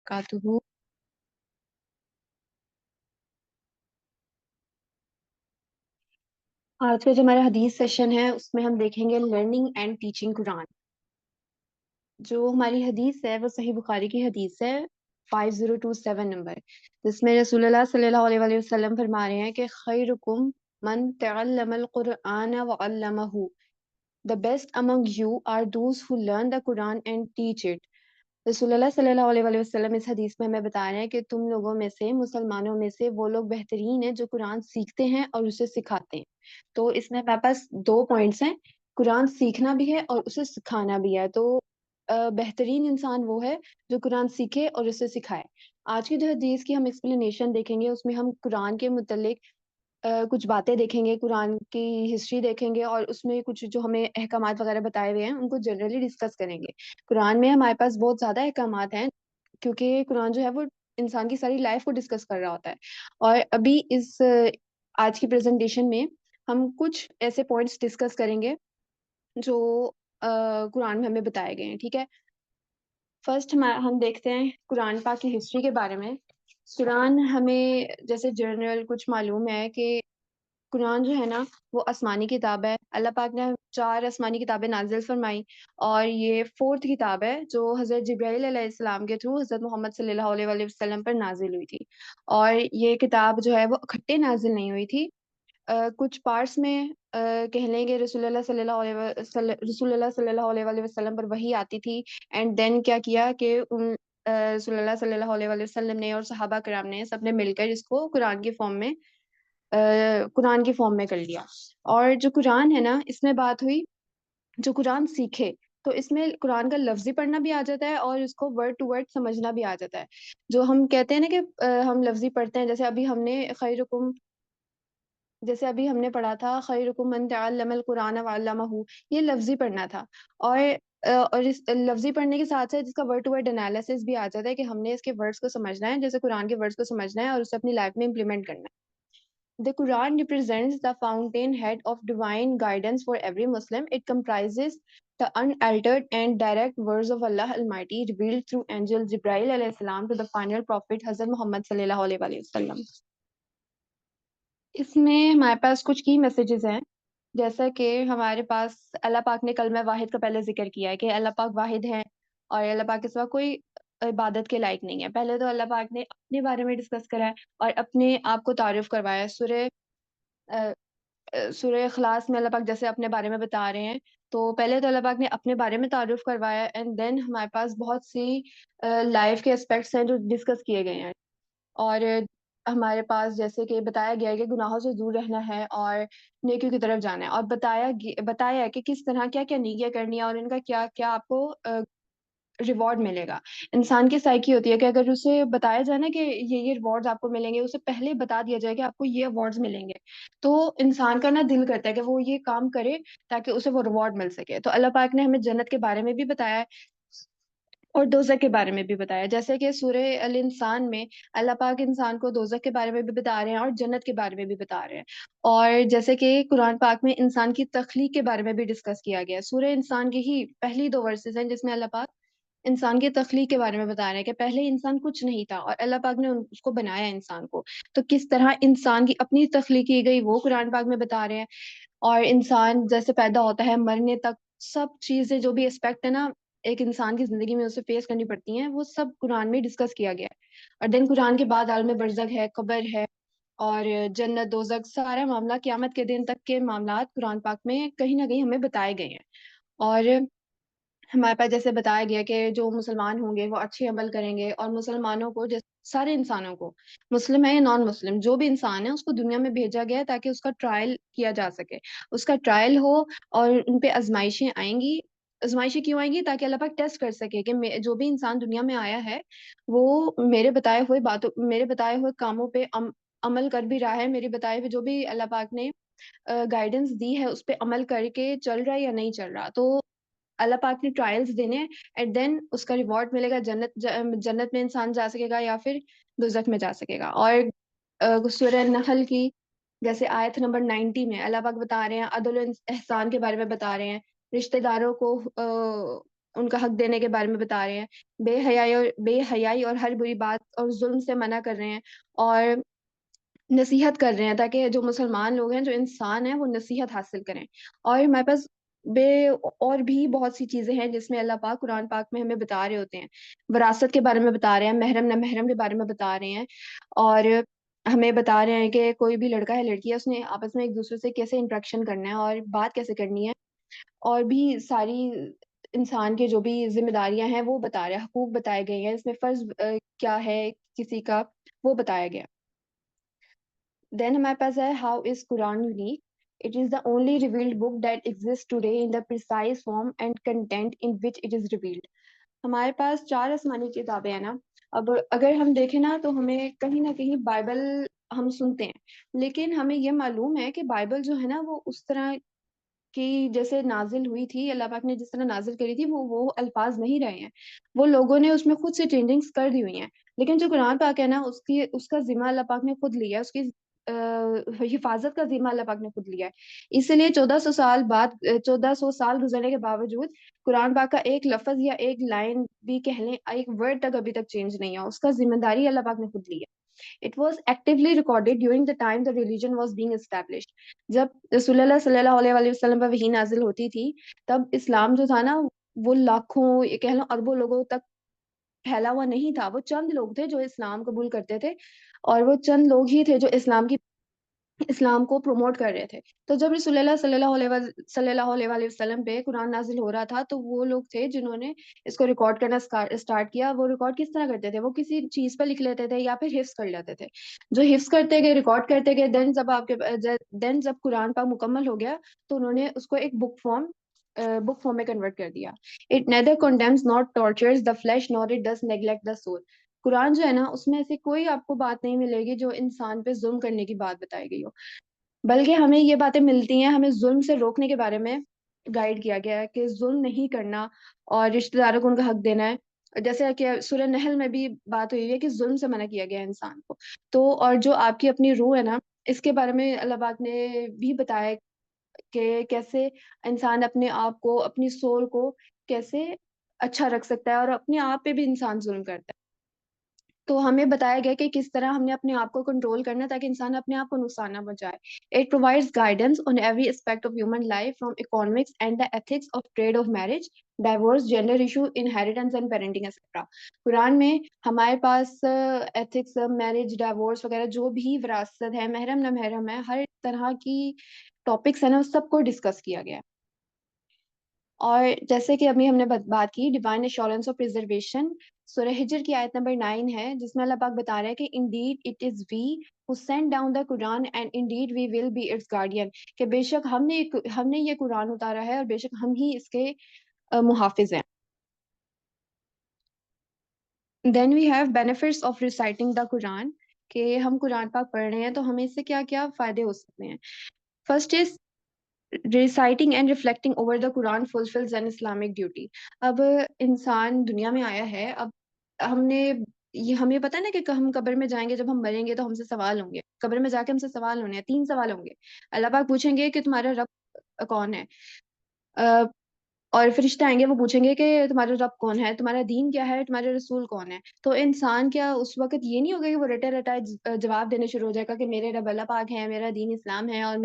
وبرکاتہ۔ آج کا جو ہمارا حدیث سیشن ہے اس میں ہم دیکھیں گے لرننگ اینڈ ٹیچنگ قرآن۔ جو ہماری حدیث ہے وہ صحیح بخاری کی حدیث ہے 5027 نمبر، جس میں رسول اللہ صلی اللہ علیہ وآلہ وسلم فرما رہے ہیں کہ خیرکم من تعلم القرآن وعلمہ، the best among you are those who learn the Quran and teach it۔ رسول اللہ صلی اللہ علیہ وآلہ وسلم اس حدیث میں ہمیں بتا رہے ہیں کہ تم لوگوں میں سے، مسلمانوں میں سے وہ لوگ بہترین ہیں جو قرآن سیکھتے ہیں اور اسے سکھاتے ہیں۔ تو اس میں ہمارے پاس دو پوائنٹس ہیں، قرآن سیکھنا بھی ہے اور اسے سکھانا بھی ہے۔ تو بہترین انسان وہ ہے جو قرآن سیکھے اور اسے سکھائے۔ آج کی جو حدیث کی ہم ایکسپلینیشن دیکھیں گے، اس میں ہم قرآن کے متعلق کچھ باتیں دیکھیں گے، قرآن کی ہسٹری دیکھیں گے، اور اس میں کچھ جو ہمیں احکامات وغیرہ بتائے ہوئے ہیں ان کو جنرلی ڈسکس کریں گے۔ قرآن میں ہمارے پاس بہت زیادہ احکامات ہیں کیونکہ قرآن جو ہے وہ انسان کی ساری لائف کو ڈسکس کر رہا ہوتا ہے۔ اور ابھی اس آج کی پریزنٹیشن میں ہم کچھ ایسے پوائنٹس ڈسکس کریں گے جو قرآن میں ہمیں بتائے گئے ہیں، ٹھیک ہے۔ فرسٹ ہم دیکھتے ہیں قرآن پاک کی ہسٹری کے بارے میں۔ قرآن ہمیں جیسے جنرل کچھ معلوم ہے کہ قرآن جو ہے نا وہ آسمانی کتاب ہے۔ اللہ پاک نے 4 آسمانی کتابیں نازل فرمائی، اور یہ 4th کتاب ہے جو حضرت جبرائیل علیہ السلام کے تھرو حضرت محمد صلی اللہ علیہ وآلہ وسلم پر نازل ہوئی تھی۔ اور یہ کتاب جو ہے وہ اکٹھے نازل نہیں ہوئی تھی، کچھ پارٹس میں کہہ لیں گے رسول اللہ صلی اللہ علیہ وآلہ وسلم پر وحی آتی تھی، اینڈ دین کیا کیا کہ رسول اللہ صلی اللہ علیہ وآلہ وسلم نے اور صحابہ کرام نے سب نے مل کر اس کو قرآن کی فارم میں کر لیا۔ اور جو قرآن ہے نا، اس میں بات ہوئی جو قرآن سیکھے تو اس میں قرآن کا لفظی پڑھنا بھی آ جاتا ہے اور اس کو ورڈ ٹو ورڈ سمجھنا بھی آ جاتا ہے۔ جو ہم کہتے ہیں نا کہ ہم لفظی پڑھتے ہیں، جیسے ابھی ہم نے پڑھا تھا خیرکم من تعلم القرآن وعلمہ، یہ لفظی پڑھنا تھا۔ اور اس لفظی پڑھنے کے ساتھ ساتھ اس کا ورڈ ٹو ورڈ انالیسس بھی آ جاتا ہے کہ ہم نے اس کے ورڈز کو سمجھنا ہے، جیسے قرآن کے ورڈز کو سمجھنا ہے اور اسے اپنی لائف میں امپلیمنٹ کرنا ہے۔ The Quran represents the fountainhead of divine guidance for every Muslim. It comprises the unaltered and direct words of Allah Almighty revealed through angel Jibreel alayhi salam to the final prophet Hazrat Muhammad sallallahu alaihi wasallam۔ اس میں ہمارے پاس کچھ کی messages ہیں، جیسا کہ ہمارے پاس اللہ پاک نے کلمہ واحد کا پہلے ذکر کیا ہے کہ اللہ پاک واحد ہے اور اللہ پاک کے سوا کوئی عبادت کے لائق نہیں ہے۔ پہلے تو اللہ پاک نے اپنے بارے میں ڈسکس کرا ہے اور اپنے آپ کو تعارف کروایا ہے۔ سورہ اخلاص میں اللہ پاک جیسے اپنے بارے میں بتا رہے ہیں، تو پہلے تو اللہ پاک نے اپنے بارے میں تعارف کروایا، اینڈ دین ہمارے پاس بہت سی لائف کے اسپیکٹس ہیں جو ڈسکس کیے گئے ہیں۔ اور ہمارے پاس جیسے کہ بتایا گیا ہے کہ گناہوں سے دور رہنا ہے اور نیکیوں کی طرف جانا ہے، اور بتایا ہے کہ کس طرح کیا کیا نیکیاں کرنی ہے اور ان کا کیا کیا آپ کو ریوارڈ ملے گا۔ انسان کی سائیکی ہوتی ہے کہ اگر اسے بتایا جائے نا کہ یہ ریوارڈز آپ کو ملیں گے، اسے پہلے بتا دیا جائے کہ آپ کو یہ ایوارڈز ملیں گے، تو انسان کا نا دل کرتا ہے کہ وہ یہ کام کرے تاکہ اسے وہ ریوارڈ مل سکے۔ تو اللہ پاک نے ہمیں جنت کے بارے میں بھی بتایا ہے اور دوزخ کے بارے میں بھی بتایا، جیسے کہ سورہ الانسان میں اللہ پاک انسان کو دوزخ کے بارے میں بھی بتا رہے ہیں اور جنت کے بارے میں بھی بتا رہے ہیں۔ اور جیسے کہ قرآن پاک میں انسان کی تخلیق کے بارے میں بھی ڈسکس کیا گیا ہے۔ سورہ انسان کی ہی پہلی 2 ورسز ہیں جس میں اللہ پاک انسان کی تخلیق کے بارے میں بتا رہے ہیں کہ پہلے انسان کچھ نہیں تھا اور اللہ پاک نے اس کو بنایا انسان کو، تو کس طرح انسان کی اپنی تخلیق کی گئی وہ قرآن پاک میں بتا رہے ہیں۔ اور انسان جیسے پیدا ہوتا ہے مرنے تک سب چیزیں جو بھی اسپیکٹ ہے نا ایک انسان کی زندگی میں اسے فیس کرنی پڑتی ہیں، وہ سب قرآن میں ڈسکس کیا گیا ہے۔ اور دین قرآن کے بعد عالم برزخ ہے، قبر ہے اور جنت دوزخ، سارا معاملہ قیامت کے دن تک کے معاملات قرآن پاک میں کہیں نہ کہیں ہمیں بتائے گئے ہیں۔ اور ہمارے پاس جیسے بتایا گیا کہ جو مسلمان ہوں گے وہ اچھے عمل کریں گے، اور مسلمانوں کو سارے انسانوں کو، مسلم ہے یا نان مسلم، جو بھی انسان ہے اس کو دنیا میں بھیجا گیا ہے تاکہ اس کا ٹرائل کیا جا سکے، اس کا ٹرائل ہو، اور ان پہ آزمائشیں آئیں گی۔ آزمائشیں کیوں آئیں گی؟ تاکہ اللہ پاک ٹیسٹ کر سکے کہ جو بھی انسان دنیا میں آیا ہے وہ میرے بتائے ہوئے کاموں پہ عمل کر بھی رہا ہے، میرے بتائے ہوئے جو بھی اللہ پاک نے گائیڈنس دی ہے اس پہ عمل کر کے چل رہا ہے یا نہیں چل رہا۔ تو اللہ پاک نے ٹرائلز دینے، اینڈ دین اس کا ریوارڈ ملے گا، جنت میں انسان جا سکے گا یا پھر دوزخ میں جا سکے گا۔ اور سورہ نحل کی جیسے آیت نمبر 90 میں اللہ پاک بتا رہے ہیں، عدل و احسان کے بارے میں بتا رہے ہیں، رشتہ داروں کو ان کا حق دینے کے بارے میں بتا رہے ہیں، بے حیائی اور ہر بری بات اور ظلم سے منع کر رہے ہیں، اور نصیحت کر رہے ہیں تاکہ جو مسلمان لوگ ہیں، جو انسان ہیں، وہ نصیحت حاصل کریں۔ اور ہمارے پاس بے اور بھی بہت سی چیزیں ہیں جس میں اللہ پاک قرآن پاک میں ہمیں بتا رہے ہوتے ہیں، وراثت کے بارے میں بتا رہے ہیں، محرم نہ محرم کے بارے میں بتا رہے ہیں، اور ہمیں بتا رہے ہیں کہ کوئی بھی لڑکا ہے لڑکی ہے، اس نے آپس میں ایک دوسرے سے کیسے انٹریکشن کرنا ہے اور بات کیسے کرنی ہے، اور بھی ساری انسان کے جو بھی ذمہ داریاں ہیں وہ بتا رہے ہیں، حقوق بتائے گئے ہیں، اس میں فرض کیا ہے کسی کا، وہ بتایا گیا۔ دین ہمارے پاس ہے how is Quran unique. It is the only revealed book that exists today in the precise form and content in which it is revealed. ہمارے پاس 4 آسمانی کتابیں ہیں نا، اب اگر ہم دیکھیں نا تو ہمیں کہیں نہ کہیں بائبل ہم سنتے ہیں، لیکن ہمیں یہ معلوم ہے کہ بائبل جو ہے نا وہ اس طرح کی جیسے نازل ہوئی تھی، اللہ پاک نے جس طرح نازل کری تھی وہ الفاظ نہیں رہے ہیں، وہ لوگوں نے اس میں خود سے چینجنگز کر دی ہوئی ہیں۔ لیکن جو قرآن پاک ہے نا اس کا ذمہ اللہ پاک نے خود لیا ہے، اس کی حفاظت کا ذمہ اللہ پاک نے خود لیا ہے۔ اس لیے 1400 سال گزرنے کے باوجود قرآن پاک کا ایک لفظ یا ایک لائن بھی کہہ لیں، ایک ورڈ تک ابھی تک چینج نہیں ہوا، اس کا ذمہ داری اللہ پاک نے خود لی ہے۔ It was actively recorded during the time the religion was being established. جب رسول اللہ صلی اللہ علیہ وآلہ وسلم پر وحی نازل ہوتی تھی، تب اسلام جو تھا نا وہ لاکھوں، یہ کہہ لو اربوں لوگوں تک پھیلا ہوا نہیں تھا، وہ چند لوگ تھے جو اسلام قبول کرتے تھے، اور وہ چند لوگ ہی تھے جو اسلام کو پروموٹ کر رہے تھے۔ تو جب رسول اللہ صلی اللہ علیہ وآلہ وسلم پہ قرآن نازل ہو رہا تھا تو وہ لوگ تھے جنہوں نے اس کو ریکارڈ کرنا اسٹارٹ کیا۔ وہ ریکارڈ کس طرح کرتے تھے؟ وہ کسی چیز پہ لکھ لیتے تھے یا پھر حفظ کر لیتے تھے، جو حفظ کرتے گئے، ریکارڈ کرتے گئے، دین جب قرآن پاک مکمل ہو گیا تو انہوں نے اس کو ایک بک فارم میں کنورٹ کر دیا۔ It neither condemns nor tortures the flesh nor it does neglect the soul. قرآن جو ہے نا اس میں ایسی کوئی آپ کو بات نہیں ملے گی جو انسان پہ ظلم کرنے کی بات بتائی گئی ہو، بلکہ ہمیں یہ باتیں ملتی ہیں، ہمیں ظلم سے روکنے کے بارے میں گائیڈ کیا گیا ہے کہ ظلم نہیں کرنا اور رشتہ داروں کو ان کا حق دینا ہے، جیسے کہ سورہ نحل میں بھی بات ہوئی ہے کہ ظلم سے منع کیا گیا ہے انسان کو۔ تو اور جو آپ کی اپنی روح ہے نا، اس کے بارے میں اللہ پاک نے بھی بتایا کہ کیسے انسان اپنے آپ کو، اپنی سول کو کیسے اچھا رکھ سکتا ہے، اور اپنے آپ پہ بھی انسان ظلم کرتا ہے۔ تو ہمیں بتایا گیا کہ کس طرح ہم نے اپنے آپ کو کنٹرول کرنا ہے تاکہ انسان اپنے آپ کو نقصان نہ پہنچائے۔ It provides guidance on every aspect of human life from economics and the ethics of trade of marriage, divorce, gender issue, inheritance and parenting etc. قرآن میں ہمارے پاس ایتھکس، میرج، ڈائیورس وغیرہ جو بھی وراثت ہے، محرم نہ محرم ہے، ہر طرح کی ٹاپکس ہیں نا، اس سب کو ڈسکس کیا گیا ہے۔ اور جیسے کہ ابھی ہم نے بات کی ڈیوائن ایشورنس اور پریزرویشن، سورہ ہجر کی آیت نمبر 9 ہے جس میں اللہ پاک بتا رہا ہے کہ indeed it is we who sent down the Quran and indeed we will be its guardian، کہ بے شک ہم نے یہ قرآن اتارا ہے اور بے شک ہم ہی اس کے محافظ ہیں۔ Then we have benefits of reciting the Quran، کہ ہم قرآن پاک پڑھ رہے ہیں تو ہمیں اس سے کیا کیا فائدے ہو سکتے ہیں۔ First is reciting and reflecting over the Quran fulfills an Islamic duty۔ اب انسان دنیا میں آیا ہے، اب ہمیں پتا ہے نا کہ ہم قبر میں جائیں گے، جب ہم مریں گے تو ہم سے سوال ہوں گے، قبر میں جا کے ہم سے سوال ہونے ہیں، 3 سوال ہوں گے۔ اللہ پاک پوچھیں گے کہ تمہارا رب کون ہے، اور فرشتے آئیں گے، وہ پوچھیں گے کہ تمہارا رب کون ہے، تمہارا دین کیا ہے، تمہارے رسول کون ہے۔ تو انسان کیا اس وقت یہ نہیں ہوگا کہ وہ رٹا رٹا جواب دینے شروع ہو جائے گا کہ میرے رب اللہ پاک ہے، میرا دین اسلام ہے، اور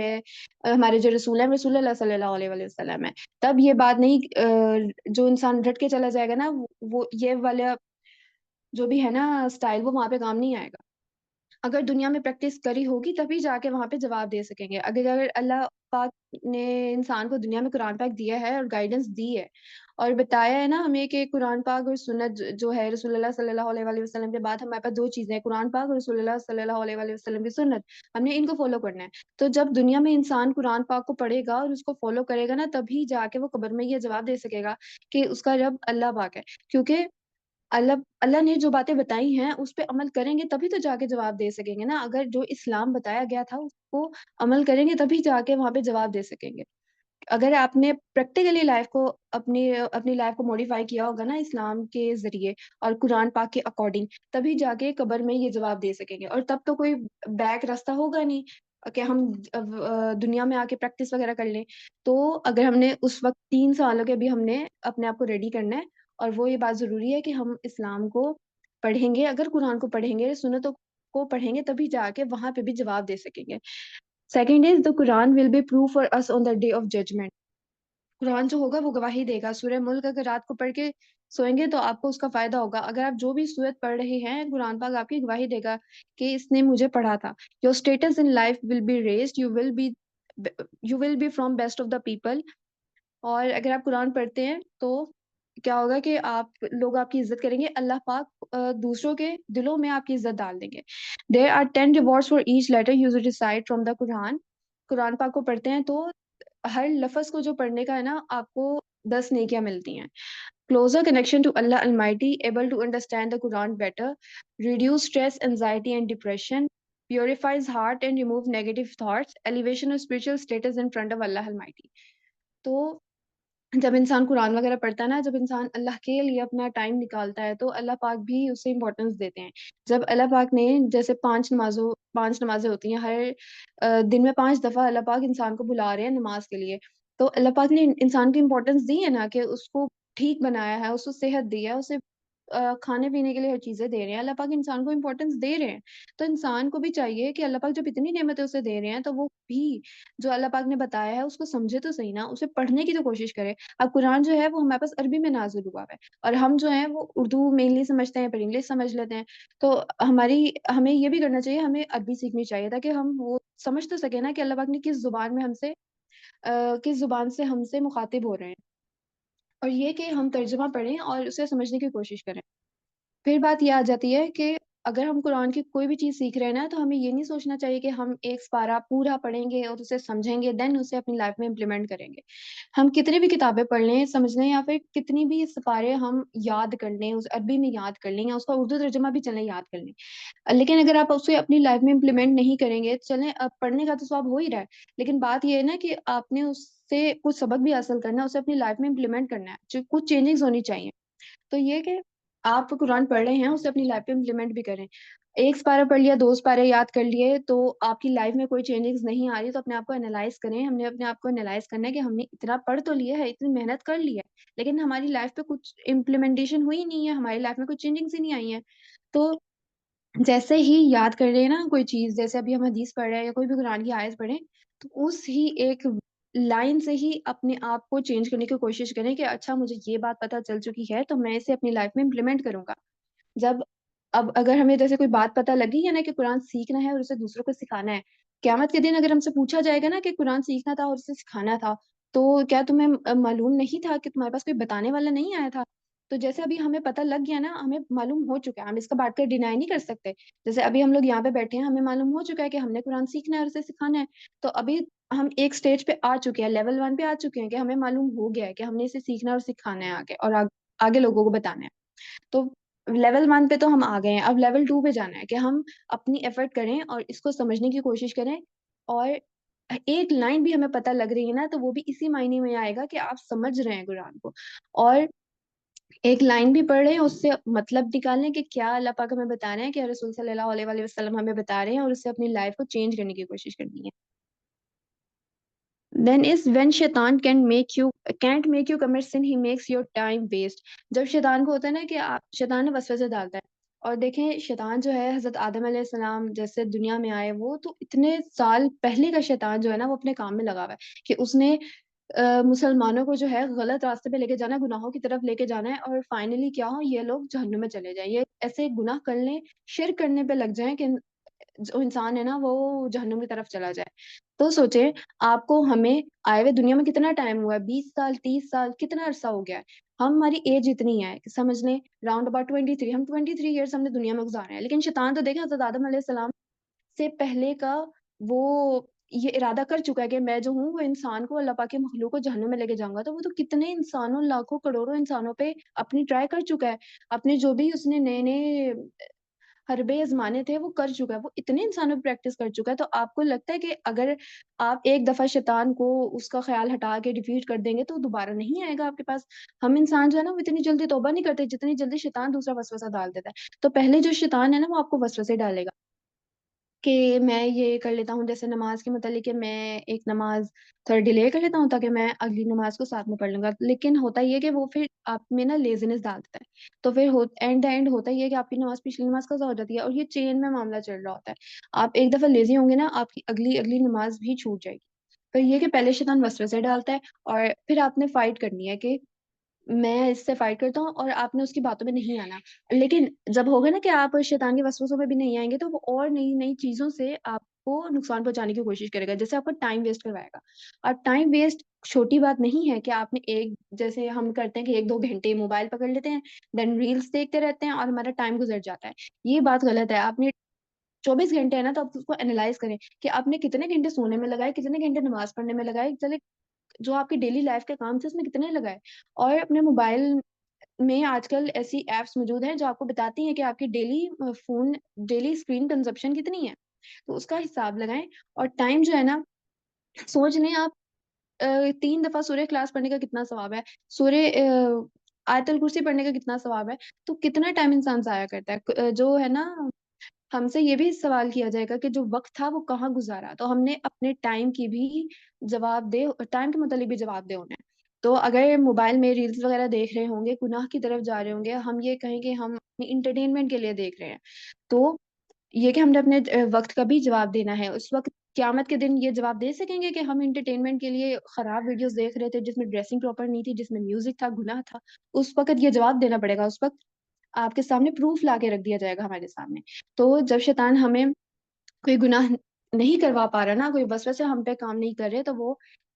ہمارے جو رسول ہیں رسول اللہ صلی اللہ علیہ وآلہ وسلم ہے۔ تب یہ بات نہیں، جو انسان رٹ کے چلا جائے گا نا، وہ یہ والا جو بھی ہے نا اسٹائل، وہ وہاں پہ کام نہیں آئے گا۔ اگر دنیا میں پریکٹس کری ہوگی تبھی جا کے وہاں پہ جواب دے سکیں گے۔ اگر اللہ پاک نے انسان کو دنیا میں قرآن پاک دیا ہے اور گائیڈنس دی ہے اور بتایا ہے نا ہمیں کہ قرآن پاک اور سنت جو ہے رسول اللہ صلی اللہ علیہ وآلہ وسلم کے بعد ہمارے پاس 2 چیزیں ہیں، قرآن پاک اور رسول اللہ صلی اللہ علیہ وآلہ وسلم کی سنت، ہم نے ان کو فالو کرنا ہے۔ تو جب دنیا میں انسان قرآن پاک کو پڑھے گا اور اس کو فالو کرے گا نا، تبھی جا کے وہ قبر میں یہ جواب دے سکے گا کہ اس کا رب اللہ پاک ہے، کیونکہ اللہ نے جو باتیں بتائی ہیں اس پہ عمل کریں گے تبھی تو جا کے جواب دے سکیں گے نا۔ اگر جو اسلام بتایا گیا تھا اس کو عمل کریں گے تبھی جا کے وہاں پہ جواب دے سکیں گے۔ اگر آپ نے پریکٹیکلی لائف کو اپنی لائف کو موڈیفائی کیا ہوگا نا اسلام کے ذریعے اور قرآن پاک کے اکارڈنگ، تبھی جا کے قبر میں یہ جواب دے سکیں گے، اور تب تو کوئی بیک راستہ ہوگا نہیں۔ کہ ہم دنیا میں آ کے پریکٹس وغیرہ کر لیں، تو اگر ہم نے اس وقت 3 سالوں کے بھی ہم نے اپنے آپ کو ریڈی کرنا ہے، اور وہ یہ بات ضروری ہے کہ ہم اسلام کو پڑھیں گے، اگر قرآن کو پڑھیں گے، سنتوں کو پڑھیں گے تبھی جا کے وہاں پہ بھی جواب دے سکیں گے۔ Second is the Quran will be proof for us on the day of judgment۔ قرآن جو ہوگا وہ گواہی دے گا۔ سورہ ملک اگر رات کو پڑھ کے سوئیں گے تو آپ کو اس کا فائدہ ہوگا۔ اگر آپ جو بھی سورت پڑھ رہے ہیں، قرآن پاک آپ کی گواہی دے گا کہ اس نے مجھے پڑھا تھا۔ Your status in life will be raised, you will be from best of the people۔ اور اگر آپ قرآن پڑھتے ہیں تو کیا ہوگا کہ آپ لوگ آپ کی عزت کریں گے، اللہ پاک دوسروں کے دلوں میں آپ کی عزت ڈال دیں گے۔ There are 10 rewards for each letter you recite from the Quran۔ قرآن پاک کو پڑھتے ہیں تو ہر لفظ کو جو پڑھنے کا ہے نا، آپ کو 10 نیکیاں ملتی ہیں۔ Closer connection to Allah Almighty, able to understand the Quran better, reduce stress, anxiety and depression, purifies heart and remove negative thoughts, elevation of spiritual status in front of Allah Almighty۔ تو جب انسان قرآن وغیرہ پڑھتا ہے نا، جب انسان اللہ کے لیے اپنا ٹائم نکالتا ہے تو اللہ پاک بھی اسے امپورٹنس دیتے ہیں۔ جب اللہ پاک نے جیسے 5 نمازیں ہوتی ہیں، ہر دن میں 5 دفعہ اللہ پاک انسان کو بلا رہے ہیں نماز کے لیے، تو اللہ پاک نے انسان کو امپورٹنس دی ہے نا، کہ اس کو ٹھیک بنایا ہے، اس کو صحت دی ہے، اسے کھانے پینے کے لیے ہر چیزیں دے رہے ہیں، اللہ پاک انسان کو امپورٹنس دے رہے ہیں۔ تو انسان کو بھی چاہیے کہ اللہ پاک جب اتنی نعمتیں اسے دے رہے ہیں تو وہ بھی جو اللہ پاک نے بتایا ہے اس کو سمجھے تو صحیح نا، اسے پڑھنے کی تو کوشش کرے۔ اب قرآن جو ہے وہ ہمارے پاس عربی میں نازل ہوا ہے، اور ہم جو ہیں وہ اردو مینلی سمجھتے ہیں، پھر انگلش سمجھ لیتے ہیں۔ تو ہمیں یہ بھی کرنا چاہیے، ہمیں عربی سیکھنی چاہیے تاکہ ہم وہ سمجھ تو سکیں نا کہ اللہ پاک نے کس زبان میں کس زبان سے ہم سے مخاطب ہو رہے ہیں، اور یہ کہ ہم ترجمہ پڑھیں اور اسے سمجھنے کی کوشش کریں۔ پھر بات یہ آ جاتی ہے کہ اگر ہم قرآن کی کوئی بھی چیز سیکھ رہے ہیں نا، تو ہمیں یہ نہیں سوچنا چاہیے کہ ہم ایک سپارہ پورا پڑھیں گے اور اسے سمجھیں گے، دین اسے اپنی لائف میں امپلیمنٹ کریں گے۔ ہم کتنی بھی کتابیں پڑھ لیں، سمجھ لیں، یا پھر کتنی بھی سپارے ہم یاد کر لیں، اس عربی میں یاد کر لیں، یا اس کا اردو ترجمہ بھی چلیں یاد کر لیں، لیکن اگر آپ اسے اپنی لائف میں امپلیمنٹ نہیں کریں گے، چلیں اب پڑھنے کا تو سواب ہو ہی رہا ہے، لیکن بات یہ ہے نا کہ آپ نے اس سے کچھ سبق بھی حاصل کرنا ہے، اسے اپنی لائف میں امپلیمنٹ کرنا ہے، کچھ چینجز ہونی چاہیے۔ تو یہ کہ آپ قرآن پڑھ رہے ہیں اسے اپنی لائف پہ امپلیمنٹ بھی کریں۔ ایک سپارہ پڑھ لیا، 2 سپارے یاد کر لیے تو آپ کی لائف میں کوئی چینجز نہیں آ رہی، تو اپنے آپ کو انالائز کریں۔ ہم نے اپنے آپ کو انالائز کرنا ہے کہ ہم نے اتنا پڑھ تو لیا ہے، اتنی محنت کر لی ہے، لیکن ہماری لائف پہ کچھ امپلیمنٹیشن ہوئی نہیں ہے، ہماری لائف میں کوئی چینجنگز ہی نہیں آئی ہیں۔ تو جیسے ہی یاد کر رہے ہیں نا کوئی چیز، جیسے ابھی ہم حدیث پڑھ رہے ہیں یا کوئی بھی قرآن کی آیت پڑھیں، تو اس ہی ایک لائن سے ہی اپنے آپ کو چینج کرنے کی کوشش کریں کہ اچھا مجھے یہ بات پتہ چل چکی ہے تو میں اسے اپنی لائف میں امپلیمنٹ کروں گا۔ جب اب اگر ہمیں جیسے کوئی بات پتہ لگی ہے نا کہ قرآن سیکھنا ہے اور اسے دوسروں کو سکھانا ہے، قیامت کے دن اگر ہم سے پوچھا جائے گا نا کہ قرآن سیکھنا تھا اور اسے سکھانا تھا، تو کیا تمہیں معلوم نہیں تھا، کہ تمہارے پاس کوئی بتانے والا نہیں آیا تھا؟ تو جیسے ابھی ہمیں پتہ لگ گیا نا، ہمیں معلوم ہو چکا ہے، ہم اس کا بات کر ڈینائی نہیں کر سکتے۔ جیسے ابھی ہم لوگ یہاں پہ بیٹھے ہیں، ہمیں معلوم ہو چکا ہے کہ ہم نے قرآن سیکھنا ہے اور اسے سکھانا ہے، تو ابھی ہم ایک سٹیج پہ آ چکے ہیں، لیول 1 پہ آ چکے ہیں کہ ہمیں معلوم ہو گیا ہے کہ ہم نے اسے سیکھنا اور سکھانا ہے آگے، اور آگے لوگوں کو بتانا ہے۔ تو لیول 1 پہ تو ہم آ گئے ہیں، اب لیول 2 پہ جانا ہے کہ ہم اپنی ایفرٹ کریں اور اس کو سمجھنے کی کوشش کریں، اور ایک لائن بھی ہمیں پتہ لگ رہی ہے نا تو وہ بھی اسی معنی میں آئے گا کہ آپ سمجھ رہے ہیں قرآن کو، اور ایک لائن بھی پڑھ رہے ہیں اس سے مطلب نکالیں کہ کیا اللہ پاک ہمیں بتا رہے ہیں، کہ رسول صلی اللہ علیہ وآلہ وسلم ہمیں بتا رہے ہیں، اور اس سے اپنی لائف کو چینج کرنے کی کوشش کرنی ہے۔ Then is when شیطان can't make you commit sin, he makes your time waste۔ جب شیطان کو ہوتا ہے نا کہ شیطان نے وسوسے ڈالتا ہے، اور دیکھیں شیطان جو ہے حضرت آدم علیہ السلام جیسے دنیا میں آئے، وہ تو اتنے سال پہلے کا شیطان جو ہے نا وہ اپنے کام میں لگا ہوا ہے کہ اس نے مسلمانوں کو جو ہے غلط راستے پہ لے کے جانا ہے، گناہوں کی طرف لے کے جانا ہے، اور فائنلی کیا ہو، یہ لوگ جہنم میں چلے جائیں، یہ ایسے گناہ کر لیں، شرک کرنے پہ لگ جائیں کہ جو انسان ہے نا وہ جہنم کی طرف چلا جائے۔ تو سوچیں آپ کو ہمیں آئے ہوئے دنیا میں کتنا ٹائم ہوا ہے، 20 سال 30 سال کتنا عرصہ ہو گیا ہے، ہماری ایج اتنی ہے کہ سمجھ لیں راؤنڈ اباؤٹ 23، ہم 23 ایئرس ہم نے دنیا میں گزارے ہیں، لیکن شیطان تو دیکھیں حضرت آدم علیہ السلام سے پہلے کا وہ یہ ارادہ کر چکا ہے کہ میں جو ہوں وہ انسان کو، اللہ پاک کے مخلوق کو جہنم میں لے کے جاؤں گا، تو وہ تو کتنے انسانوں، لاکھوں کروڑوں انسانوں پہ اپنی ٹرائی کر چکا ہے، اپنے جو بھی اس نے نئے نئے حربے آزمانے تھے وہ کر چکا ہے، وہ اتنے انسانوں پہ پریکٹس کر چکا ہے۔ تو آپ کو لگتا ہے کہ اگر آپ ایک دفعہ شیطان کو اس کا خیال ہٹا کے ڈیفیٹ کر دیں گے تو وہ دوبارہ نہیں آئے گا آپ کے پاس؟ ہم انسان جو ہے نا وہ اتنی جلدی توبہ نہیں کرتے جتنی جلدی شیطان دوسرا وسوسہ ڈال دیتا ہے، تو پہلے جو شیطان ہے نا وہ آپ کو وسوسے ڈالے گا، کہ میں یہ کر لیتا ہوں جیسے نماز کے متعلق کہ میں ایک نماز تھوڑا ڈیلے کر لیتا ہوں تاکہ میں اگلی نماز کو ساتھ میں پڑھ لوں گا، لیکن ہوتا یہ کہ وہ پھر آپ میں نا لیزینس ڈالتا ہے، تو پھر اینڈ اینڈ ہوتا یہ کہ آپ کی نماز پچھلی نماز قضا ہو جاتی ہے، اور یہ چین میں معاملہ چل رہا ہوتا ہے، آپ ایک دفعہ لیزی ہوں گے نا، آپ کی اگلی نماز بھی چھوٹ جائے گی۔ تو یہ کہ پہلے شیطان وسوسے ڈالتا ہے، اور پھر آپ نے فائٹ کرنی ہے کہ میں اس سے فائٹ کرتا ہوں، اور آپ نے اس کی باتوں میں نہیں آنا۔ لیکن جب ہوگا نا کہ آپ شیطان کے وسوسوں میں بھی نہیں آئیں گے، تو وہ اور نئی نئی چیزوں سے آپ کو نقصان پہنچانے کی کوشش کرے گا، جیسے آپ کا ٹائم ویسٹ کروائے گا۔ اور ٹائم ویسٹ چھوٹی بات نہیں ہے کہ آپ نے جیسے ہم کرتے ہیں کہ 1-2 گھنٹے موبائل پکڑ لیتے ہیں، دین ریلس دیکھتے رہتے ہیں اور ہمارا ٹائم گزر جاتا ہے۔ یہ بات غلط ہے۔ آپ نے 24 گھنٹے ہے نا، تو آپ اس کو اینالائز کریں کہ آپ نے کتنے گھنٹے سونے میں لگائے، کتنے گھنٹے نماز پڑھنے میں لگائے، چلے جو آپ کی ڈیلی لائف کے کام تھے اس میں کتنے لگائے، اور اپنے موبائل میں آج کل ایسی ایپس موجود ہیں جو آپ کو بتاتی ہیں کہ آپ کی ڈیلی اسکرین کنزپشن کتنی ہے، تو اس کا حساب لگائیں۔ اور ٹائم جو ہے نا، سوچ لیں آپ 3 دفعہ سورہ اخلاص پڑھنے کا کتنا ثواب ہے، سورہ آیت الکرسی پڑھنے کا کتنا ثواب ہے، تو کتنا ٹائم انسان ضائع کرتا ہے۔ جو ہے نا، ہم سے یہ بھی سوال کیا جائے گا کہ جو وقت تھا وہ کہاں گزارا، تو ہم نے اپنے ٹائم کی بھی ٹائم کے متعلق بھی جواب دہ ہونا ہے۔ تو اگر موبائل میں ریلز وغیرہ دیکھ رہے ہوں گے، گناہ کی طرف جا رہے ہوں گے، ہم یہ کہیں کہ ہم اپنی انٹرٹینمنٹ کے لیے دیکھ رہے ہیں، تو یہ کہ ہم نے اپنے وقت کا بھی جواب دینا ہے۔ اس وقت قیامت کے دن یہ جواب دے سکیں گے کہ ہم انٹرٹینمنٹ کے لیے خراب ویڈیوز دیکھ رہے تھے، جس میں ڈریسنگ پراپر نہیں تھی، جس میں میوزک تھا، گناہ تھا، اس وقت یہ جواب دینا پڑے گا۔ اس وقت آپ کے سامنے پروف لا کے رکھ دیا جائے گا ہمارے سامنے۔ تو جب شیطان ہمیں کوئی گناہ نہیں کروا پا رہا نا، کوئی وسوسے ہم پہ کام نہیں کر رہے، تو وہ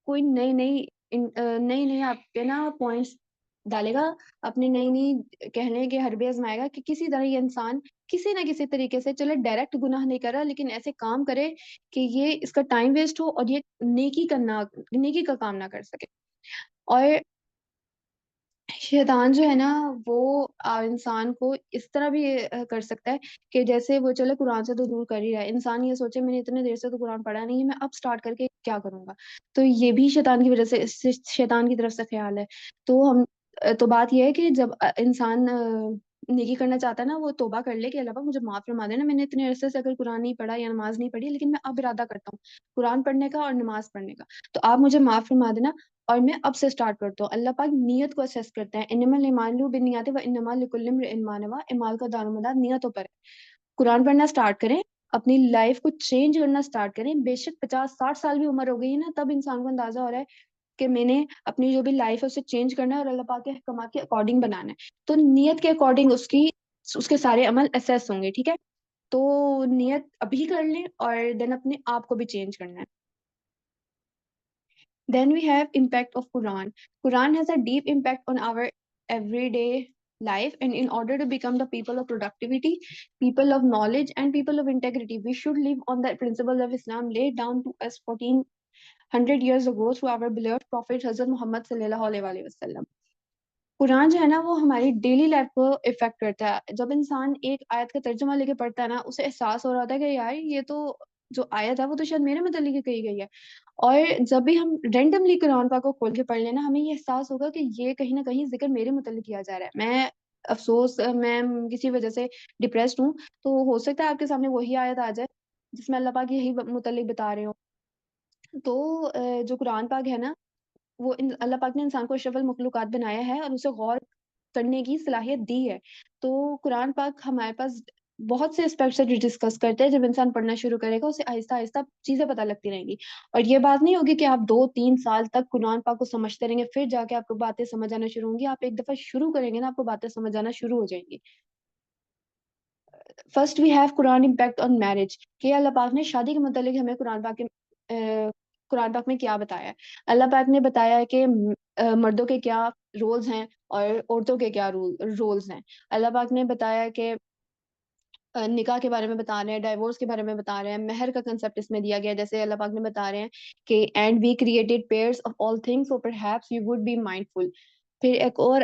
کوئی نئی آپ پہ نا پوائنٹس ڈالے گا، اپنی نئی کہنے کے حربے آزمائے گا کہ کسی طرح یہ انسان کسی نہ کسی طریقے سے، چلے ڈائریکٹ گناہ نہیں کر رہا لیکن ایسے کام کرے کہ یہ اس کا ٹائم ویسٹ ہو اور یہ نیکی کا کام نہ کر سکے۔ اور شیطان جو ہے نا، وہ انسان کو اس طرح بھی کر سکتا ہے کہ جیسے وہ چلے قرآن سے تو دور کر ہی رہا ہے، انسان یہ سوچے میں نے اتنے دیر سے تو قرآن پڑھا نہیں ہے، میں اب سٹارٹ کر کے کیا کروں گا، تو یہ بھی شیطان کی وجہ سے شیطان کی طرف سے خیال ہے۔ تو تو بات یہ ہے کہ جب انسان نیکی کرنا چاہتا ہے نا، وہ توبہ کر لے کہ اللہ پاک مجھے معاف فرما دینا، میں نے اتنے عرصے سے اگر قرآن نہیں پڑھا یا نماز نہیں پڑھی، لیکن میں اب ارادہ کرتا ہوں قرآن پڑھنے کا اور نماز پڑھنے کا، تو آپ مجھے معاف فرما دینا، اور میں اب سے سٹارٹ کرتا ہوں۔ اللہ پاک نیت کو اسیس کرتے ہیں، انما الاعمال بالنیات وانما لکل امرئ ما نوی، اعمال کا دارومدار نیتوں پر ہے۔ قرآن پڑھنا سٹارٹ کریں، اپنی لائف کو چینج کرنا سٹارٹ کریں، بے شک 50-60 سال بھی عمر ہو گئی ہے نا، تب انسان کو اندازہ ہو رہا ہے کہ میں نے اپنی جو بھی لائف ہے اسے چینج کرنا ہے اور اللہ پاک کے احکامات کے اکارڈنگ بنانا ہے، تو نیت کے اکارڈنگ اس کے سارے عمل اسیس ہوں گے، ٹھیک ہے؟ تو نیت ابھی کر لیں، اور دین اپنے آپ کو بھی چینج کرنا ہے۔ Then we have impact of Quran. Quran has a deep impact on our everyday life, and in order to become the people of productivity, people of knowledge, and people of integrity, we should live on the principles of Islam laid down to us 1400 years ago through our beloved Prophet Hazrat Muhammad sallallahu alaihi wasallam. قرآن جو ہے نا، وہ ہماری daily life کو effect کرتا ہے۔ جب انسان ایک آیت کا ترجمہ لے کے پڑھتا ہے نا، اسے احساس ہو رہا ہوتا ہے کہ یار یہ تو جو آیت ہے وہ تو شاید میرے متعلق ہی کہی گئی ہے، اور جب بھی ہم رینڈملی قرآن پاک کو کھول کے پڑھ لینا، ہمیں یہ احساس ہوگا کہ یہ کہیں نہ کہیں ذکر میرے متعلق کیا جا رہا ہے، میں کسی وجہ سے ڈپریسڈ ہوں، تو ہو سکتا ہے آپ کے سامنے وہی آیت آ جائے جس میں اللہ پاک یہی متعلق بتا رہے ہوں۔ تو جو قرآن پاک ہے نا، وہ اللہ پاک نے انسان کو اشرف المخلوقات بنایا ہے اور اسے غور کرنے کی صلاحیت دی ہے۔ تو قرآن پاک ہمارے پاس بہت سے اسپیکٹ سے ڈسکس کرتے ہیں، جب انسان پڑھنا شروع کرے گا اسے آہستہ آہستہ چیزیں پتہ لگتی رہیں گی، اور یہ بات نہیں ہوگی کہ آپ 2-3 سال تک قرآن پاک کو سمجھتے رہیں گے پھر جا کے آپ کو باتیں سمجھ آنا شروع ہوں گی۔ آپ ایک دفعہ شروع کریں گے نا، آپ کو باتیں سمجھ آنا شروع ہو جائیں گی۔ First we have Quran impact on marriage, کہ اللہ پاک نے شادی کے متعلق ہمیں قرآن پاک میں کیا بتایا ہے۔ اللہ پاک نے بتایا ہے کہ مردوں کے کیا رولز ہیں اور عورتوں کے کیا رولز ہیں۔ اللہ پاک نے بتایا ہے کہ نکاح کے بارے میں بتا رہے ہیں، ڈائیورس کے بارے میں بتا رہے ہیں، مہر کا کنسپٹ اس میں دیا گیا ہے، جیسے اللہ پاک نے بتا رہے ہیں کہ and we created pairs of all things so perhaps you would be mindful. پھر ایک اور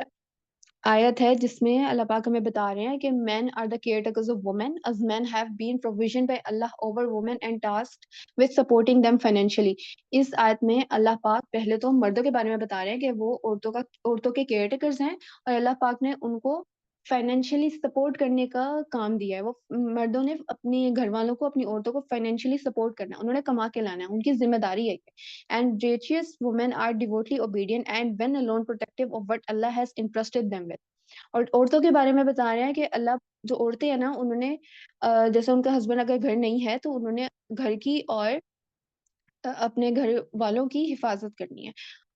آیت ہے جس میں اللہ پاک ہمیں بتا رہے ہیں کہ men are the caretakers of women as men have been provision by Allah over women and tasked with supporting them financially۔ اس آیت میں اللہ پاک پہلے تو مردوں کے بارے میں بتا رہے ہیں کہ وہ عورتوں کے کیئر ٹیکرز ہیں، اور اللہ پاک نے ان کو فائنینشلی سپورٹ کرنے کا کام دیا ہے. وہ مردوں نے اپنے گھر والوں کو، اپنی عورتوں کو فائنینشلی سپورٹ کرنا ہے، انہوں نے کما کے لانا ہے، ان کی ذمہ داری ہے یہ. And righteous women are devoutly obedient and when alone protective of what Allah has entrusted them with. اور عورتوں کے بارے میں بتا رہے ہیں کہ اللہ، جو عورتیں ہیں نا، انہوں نے جیسے ان کا ہسبینڈ اگر گھر نہیں ہے تو انہوں نے گھر کی اور اپنے گھر والوں کی حفاظت کرنی ہے.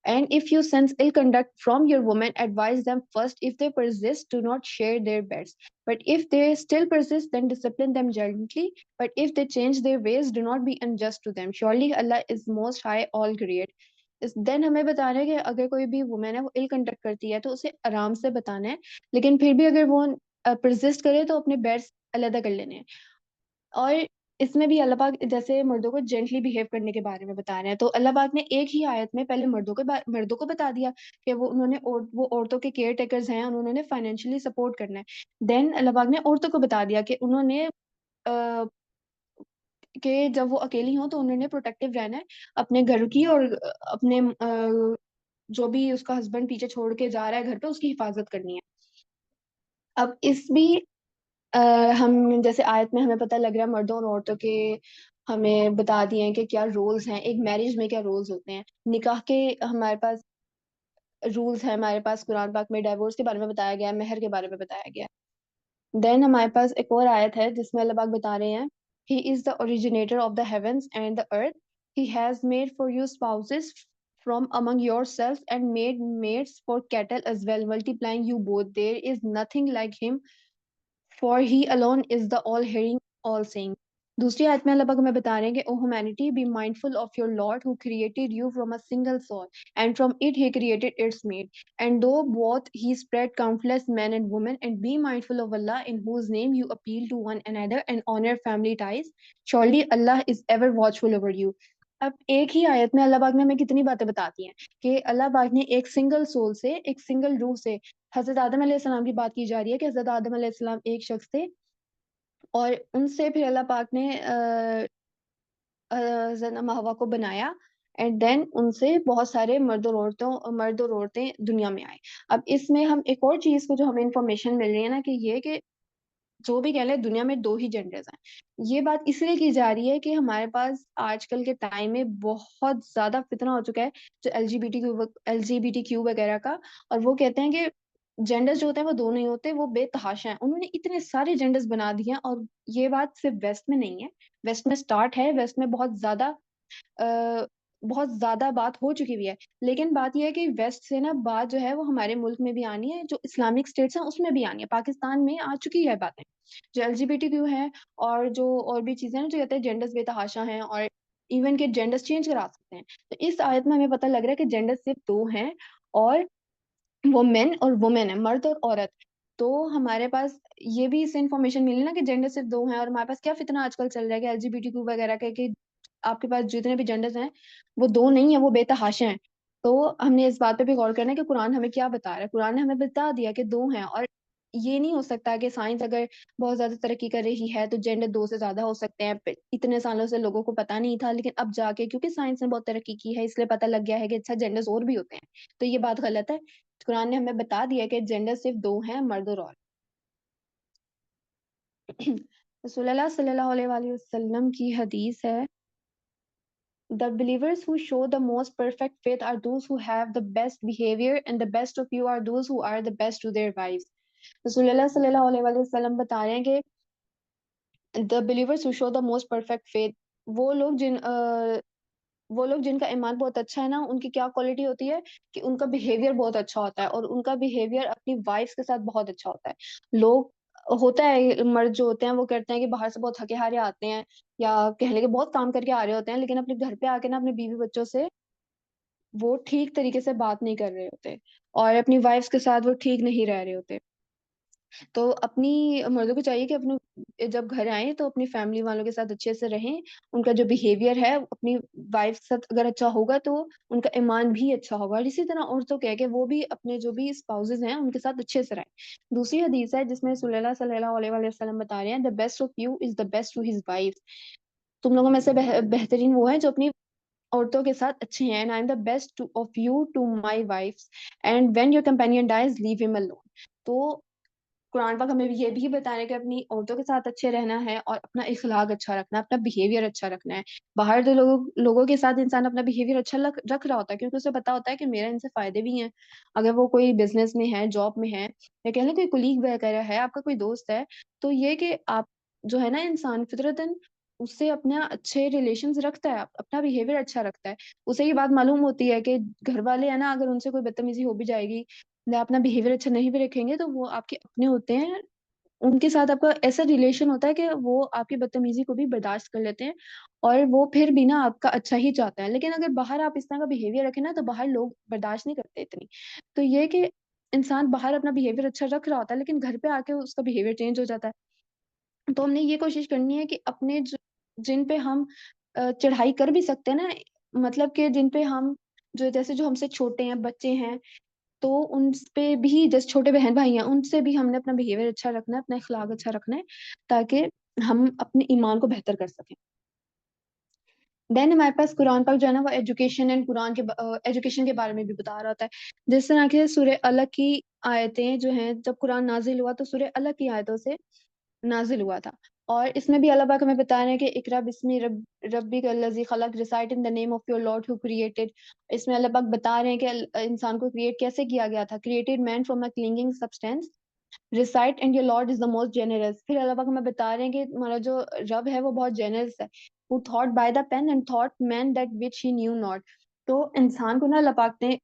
And if you sense ill conduct from your woman, advise them first. If they persist, do not share their beds. But if they still persist, then discipline them gently. But if they change their ways, do not be unjust to them. Surely Allah is most high, all great. دین ہمیں بتا رہے ہیں کہ اگر کوئی بھی women ہے وہ ill conduct کرتی ہے تو اسے آرام سے بتانا ہے، لیکن پھر بھی اگر وہ پرزسٹ کرے تو اپنے بیڈس علیحدہ کر لینے ہیں. اور اس میں بھی اللہ پاک جیسے مردوں کو جینٹلی بہیو کرنے کے بارے میں بتا رہے ہیں، تو اللہ پاک نے ایک ہی آیت میں پہلے مردوں کو بتا دیا کہ انہوں نے وہ عورتوں کے کیئر ٹیکرز ہیں، انہوں نے فائنینشلی سپورٹ کرنا ہے. دین اللہ پاک نے عورتوں کو بتا دیا کہ انہوں نے کہ جب وہ اکیلی ہوں تو انہوں نے پروٹیکٹیو رہنا ہے اپنے گھر کی، اور اپنے جو بھی اس کا ہسبینڈ پیچھے چھوڑ کے جا رہا ہے گھر پہ، اس کی حفاظت کرنی ہے. اب اس بھی ہم جیسے آیت میں ہمیں پتہ لگ رہا ہے مردوں اور عورتوں کے، ہمیں بتا دیے ہیں کہ کیا رولز ہیں ایک میرج میں، کیا رولز ہوتے ہیں. نکاح کے ہمارے پاس رولز ہیں، ہمارے پاس قرآن پاک میں ڈائیورس کے بارے میں بتایا گیا ہے، مہر کے بارے میں بتایا گیا ہے. دین ہمارے پاس ایک اور آیت ہے جس میں اللہ پاک بتا رہے ہیں He is the originator of the heavens and the earth. He has made for you spouses from among yourselves and made mates for cattle as well, multiplying you both. There is nothing like him, for he alone is the all hearing, all seeing. دوسری آیت میں اللہ پاک ہمیں بتا رہے ہیں کہ O humanity, be mindful of your Lord who created you from a single soul, and from it he created its mate. And though both he spread countless men and women, and be mindful of Allah in whose name you appeal to one another and honor family ties. Surely Allah is ever watchful over you. اب ایک ہی آیت میں اللہ پاک نے ہمیں کتنی باتیں بتاتی ہیں کہ اللہ پاک نے ایک سنگل سول سے، ایک سنگل روح سے، حضرت آدم علیہ السلام کی بات کی جا رہی ہے کہ حضرت آدم علیہ السلام ایک شخص تھے، اور ان سے پھر اللہ پاک نے حضرت ہوا کو بنایا، اینڈ دین ان سے بہت سارے مرد اور عورتیں دنیا میں آئے. اب اس میں ہم ایک اور چیز کو جو ہمیں انفارمیشن مل رہی ہے نا، کہ یہ کہ جو بھی کہہ لیں دنیا میں دو ہی جینڈرز ہیں. یہ بات اس لیے کی جا رہی ہے کہ ہمارے پاس آج کل کے ٹائم میں بہت زیادہ فتنہ ہو چکا ہے جو LGBTQ وغیرہ کا، اور وہ کہتے ہیں کہ جینڈرز جو ہوتے ہیں وہ دو نہیں ہوتے، وہ بے تحاشا ہیں. انہوں نے اتنے سارے جینڈرز بنا دیے ہیں، اور یہ بات صرف ویسٹ میں نہیں ہے، ویسٹ میں سٹارٹ ہے، ویسٹ میں بہت زیادہ بات ہو چکی ہوئی ہے. لیکن بات یہ ہے کہ ویسٹ سے نا بات جو ہے وہ ہمارے ملک میں بھی آنی ہے، جو اسلامک اسٹیٹس ہیں اس میں بھی آنی ہے. پاکستان میں آ چکی ہے باتیں، جو LGBTQ ہیں اور جو اور بھی چیزیں ہیں جو کہتے ہیں جینڈرز بے تحاشا ہیں، اور ایون کہ جینڈرز چینج کرا سکتے ہیں. تو اس آیت میں ہمیں پتہ لگ رہا ہے کہ جینڈر صرف دو ہیں، اور وہ مین اور وومین ہے، مرد اور عورت. تو ہمارے پاس یہ بھی اس سے انفارمیشن ملی نا کہ جینڈر صرف دو ہیں، اور ہمارے پاس کیا فتنہ آج کل چل رہا ہے کہ LGBTQ وغیرہ کا، کہ آپ کے پاس جتنے بھی جینڈرز ہیں وہ دو نہیں ہیں، وہ بے تحاشا ہیں. تو ہم نے اس بات پہ بھی غور کرنا ہے کہ قرآن ہمیں کیا بتا رہا ہے. قرآن نے ہمیں بتا دیا کہ دو ہیں، اور یہ نہیں ہو سکتا کہ سائنس اگر بہت زیادہ ترقی کر رہی ہے تو جینڈر دو سے زیادہ ہو سکتے ہیں. اتنے سالوں سے لوگوں کو پتا نہیں تھا، لیکن اب جا کے کیونکہ سائنس نے بہت ترقی کی ہے اس لیے پتا لگ گیا ہے کہ اچھا جینڈرز اور بھی ہوتے ہیں. تو یہ بات غلط ہے. قرآن نے ہمیں بتا دیا کہ جینڈر صرف دو ہیں، مرد اور عورت. رسول اللہ صلی اللہ علیہ وآلہ وسلم کی حدیث ہے The believers who show the most perfect faith are those who have the best behavior, and the best of you are those who are the best to their wives. رسول اللہ صلی اللہ علیہ وآلہ وسلم بتا رہے ہیں کہ the believers who show the most perfect faith، وہ لوگ جن کا ایمان بہت اچھا ہے نا، ان کی کیا کوالٹی ہوتی ہے کہ ان کا بیہیویئر بہت اچھا ہوتا ہے، اور ان کا بیہیویئر اپنی وائفس کے ساتھ بہت اچھا ہوتا ہے. لوگ ہوتا ہے مرد جو ہوتے ہیں وہ کرتے ہیں کہ باہر سے بہت تھکے ہارے آتے ہیں، یا کہہ لیں کہ بہت کام کر کے آ رہے ہوتے ہیں، لیکن اپنے گھر پہ آ کے نا اپنے بیوی بچوں سے وہ ٹھیک طریقے سے بات نہیں کر رہے ہوتے، اور اپنی وائفس کے ساتھ وہ ٹھیک نہیں رہ رہے ہوتے. تو اپنی مردوں کو چاہیے کہ اپنے جب گھر آئیں تو اپنی فیملی والوں کے ساتھ اچھے سے رہیں. ان کا جو بیہیویئر ہے اپنی وائف کے ساتھ اگر اچھا ہوگا تو ان کا ایمان بھی اچھا ہوگا. اور اسی طرح عورتوں کہ وہ بھی اپنے جو بھی اسپاؤزز ہیں ان کے ساتھ اچھے سے رہیں. دوسری حدیث ہے جس میں رسول اللہ صلی اللہ علیہ وآلہ وسلم بتا رہے ہیں the best of you is the best to his wife. تم لوگوں میں سے بہترین وہ ہے جو اپنی عورتوں کے ساتھ اچھے ہیں. and I'm the best of you to my wives, and when your companion dies leave him alone. تو قرآن پاک ہمیں یہ بھی بتا رہا ہے کہ اپنی عورتوں کے ساتھ اچھے رہنا ہے اور اپنا اخلاق اچھا رکھنا ہے، اپنا بیہیویئر اچھا رکھنا ہے۔ باہر تو لوگوں کے ساتھ انسان اپنا بیہیویئر اچھا رکھ رہا ہوتا ہے کیونکہ اسے پتا ہوتا ہے کہ میرا ان سے فائدے بھی ہیں۔ اگر وہ کوئی بزنس میں ہے، جاب میں ہے، یا کہہ لیں کوئی کولیگ وغیرہ ہے، آپ کا کوئی دوست ہے، تو یہ کہ آپ جو ہے نا انسان فطرتاً اس سے اپنا اچھے ریلیشنز رکھتا ہے، اپنا بیہیویئر اچھا رکھتا ہے۔ اسے یہ بات معلوم ہوتی ہے کہ گھر والے ہیں نا، اگر ان سے کوئی بدتمیزی ہو بھی جائے گی یا اپنا بیہیویئر اچھا نہیں بھی رکھیں گے تو وہ آپ کے اپنے ہوتے ہیں، ان کے ساتھ آپ کا ایسا ریلیشن ہوتا ہے کہ وہ آپ کی بدتمیزی کو بھی برداشت کر لیتے ہیں اور وہ پھر بھی نا آپ کا اچھا ہی چاہتا ہے۔ لیکن اگر باہر آپ اس طرح کا بیہیویئر رکھیں نا تو باہر لوگ برداشت نہیں کرتے اتنی۔ تو یہ کہ انسان باہر اپنا بیہیویئر اچھا رکھ رہا ہوتا ہے لیکن گھر پہ آ کے اس کا بیہیویئر چینج ہو جاتا ہے۔ تو ہم نے یہ کوشش کرنی ہے کہ اپنے جن پہ ہم چڑھائی کر بھی سکتے ہیں نا، مطلب کہ جن پہ ہم جو ہم سے چھوٹے ہیں، بچے ہیں، تو ان پہ بھی جیسے چھوٹے بہن بھائی ہیں، ان سے بھی ہم نے اپنا بیہیویئر اچھا رکھنا ہے، اپنا اخلاق اچھا رکھنا ہے تاکہ ہم اپنے ایمان کو بہتر کر سکیں۔ دین ہمارے پاس قرآن پاک جو ہے نا وہ ایجوکیشن اینڈ قرآن کے ایجوکیشن کے بارے میں بھی بتا رہا ہوتا ہے، جس طرح کہ سورہ الگ کی آیتیں جو ہیں، جب قرآن نازل ہوا تو سورہ الگ کی آیتوں سے نازل ہوا تھا، اور اس میں بھی اللہ پاک ہمیں بتا رہے ہیں کہ اقرا بسم ربک الذی خلق، recite in the name of your lord who created. اس میں اللہ پاک بتا رہے ہیں کہ انسان کو کریٹ کیسے کیا گیا تھا، created man from a clinging substance, recite and your lord is the most generous. پھر اللہ پاک ہمیں بتا رہے ہیں کہ ہمارا جو رب ہے وہ بہت جینرس ہے، who thought by the pen and thought man that which he knew not۔ تو انسان کو نا اللہ پاک نے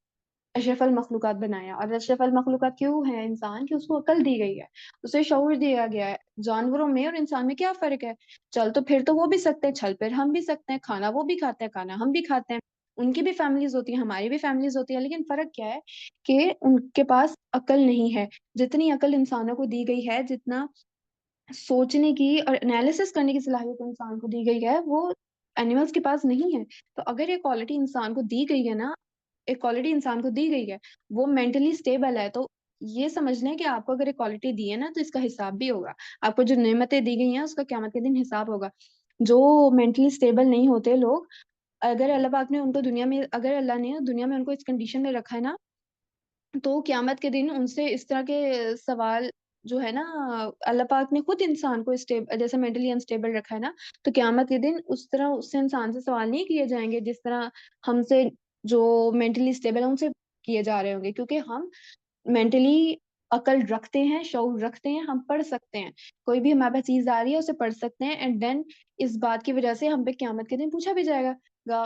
اشرف المخلوقات بنایا، اور اشرف المخلوقات کیوں ہے انسان؟ کہ اس کو عقل دی گئی ہے، اسے شعور دیا گیا ہے۔ جانوروں میں اور انسان میں کیا فرق ہے؟ چل تو پھر تو وہ بھی سکتے ہیں، چھل پھر ہم بھی سکتے ہیں، کھانا وہ بھی کھاتے ہیں، کھانا ہم بھی کھاتے ہیں، ان کی بھی فیملیز ہوتی ہیں، ہماری بھی فیملیز ہوتی ہیں، لیکن فرق کیا ہے کہ ان کے پاس عقل نہیں ہے۔ جتنی عقل انسانوں کو دی گئی ہے، جتنا سوچنے کی اور انالیسس کرنے کی صلاحیت انسان کو دی گئی ہے، وہ اینیملز کے پاس نہیں ہے۔ تو اگر یہ کوالٹی انسان کو دی گئی ہے نا، ایک کوالٹی انسان کو دی گئی ہے، وہ مینٹلی اسٹیبل ہے، تو یہ سمجھ لیں کہ آپ کو اگر ایک کوالٹی دی ہے نا تو اس کا حساب بھی ہوگا۔ آپ کو جو نعمتیں دی گئی ہیں اس کا قیامت کے دن حساب ہوگا۔ جو مینٹلی اسٹیبل نہیں ہوتے لوگ، اگر اللہ پاک نے ان کو دنیا میں، اگر اللہ نے دنیا میں ان کو اس کنڈیشن میں رکھا ہے نا، تو قیامت کے دن ان سے اس طرح کے سوال جو ہے نا، اللہ پاک نے خود انسان کو جیسے مینٹلی انسٹیبل رکھا ہے نا، تو قیامت کے دن اس طرح اس سے انسان سے سوال نہیں کیے جائیں گے جس طرح ہم سے جو مینٹلی اسٹیبل ہے ان سے کیے جا رہے ہوں گے، کیونکہ ہم مینٹلی عقل رکھتے ہیں، شعور رکھتے ہیں، ہم پڑھ سکتے ہیں، کوئی بھی ہمارے پاس چیز آ رہی ہے اسے پڑھ سکتے ہیں، اینڈ دین اس بات کی وجہ سے ہم پہ قیامت کے دن پوچھا بھی جائے گا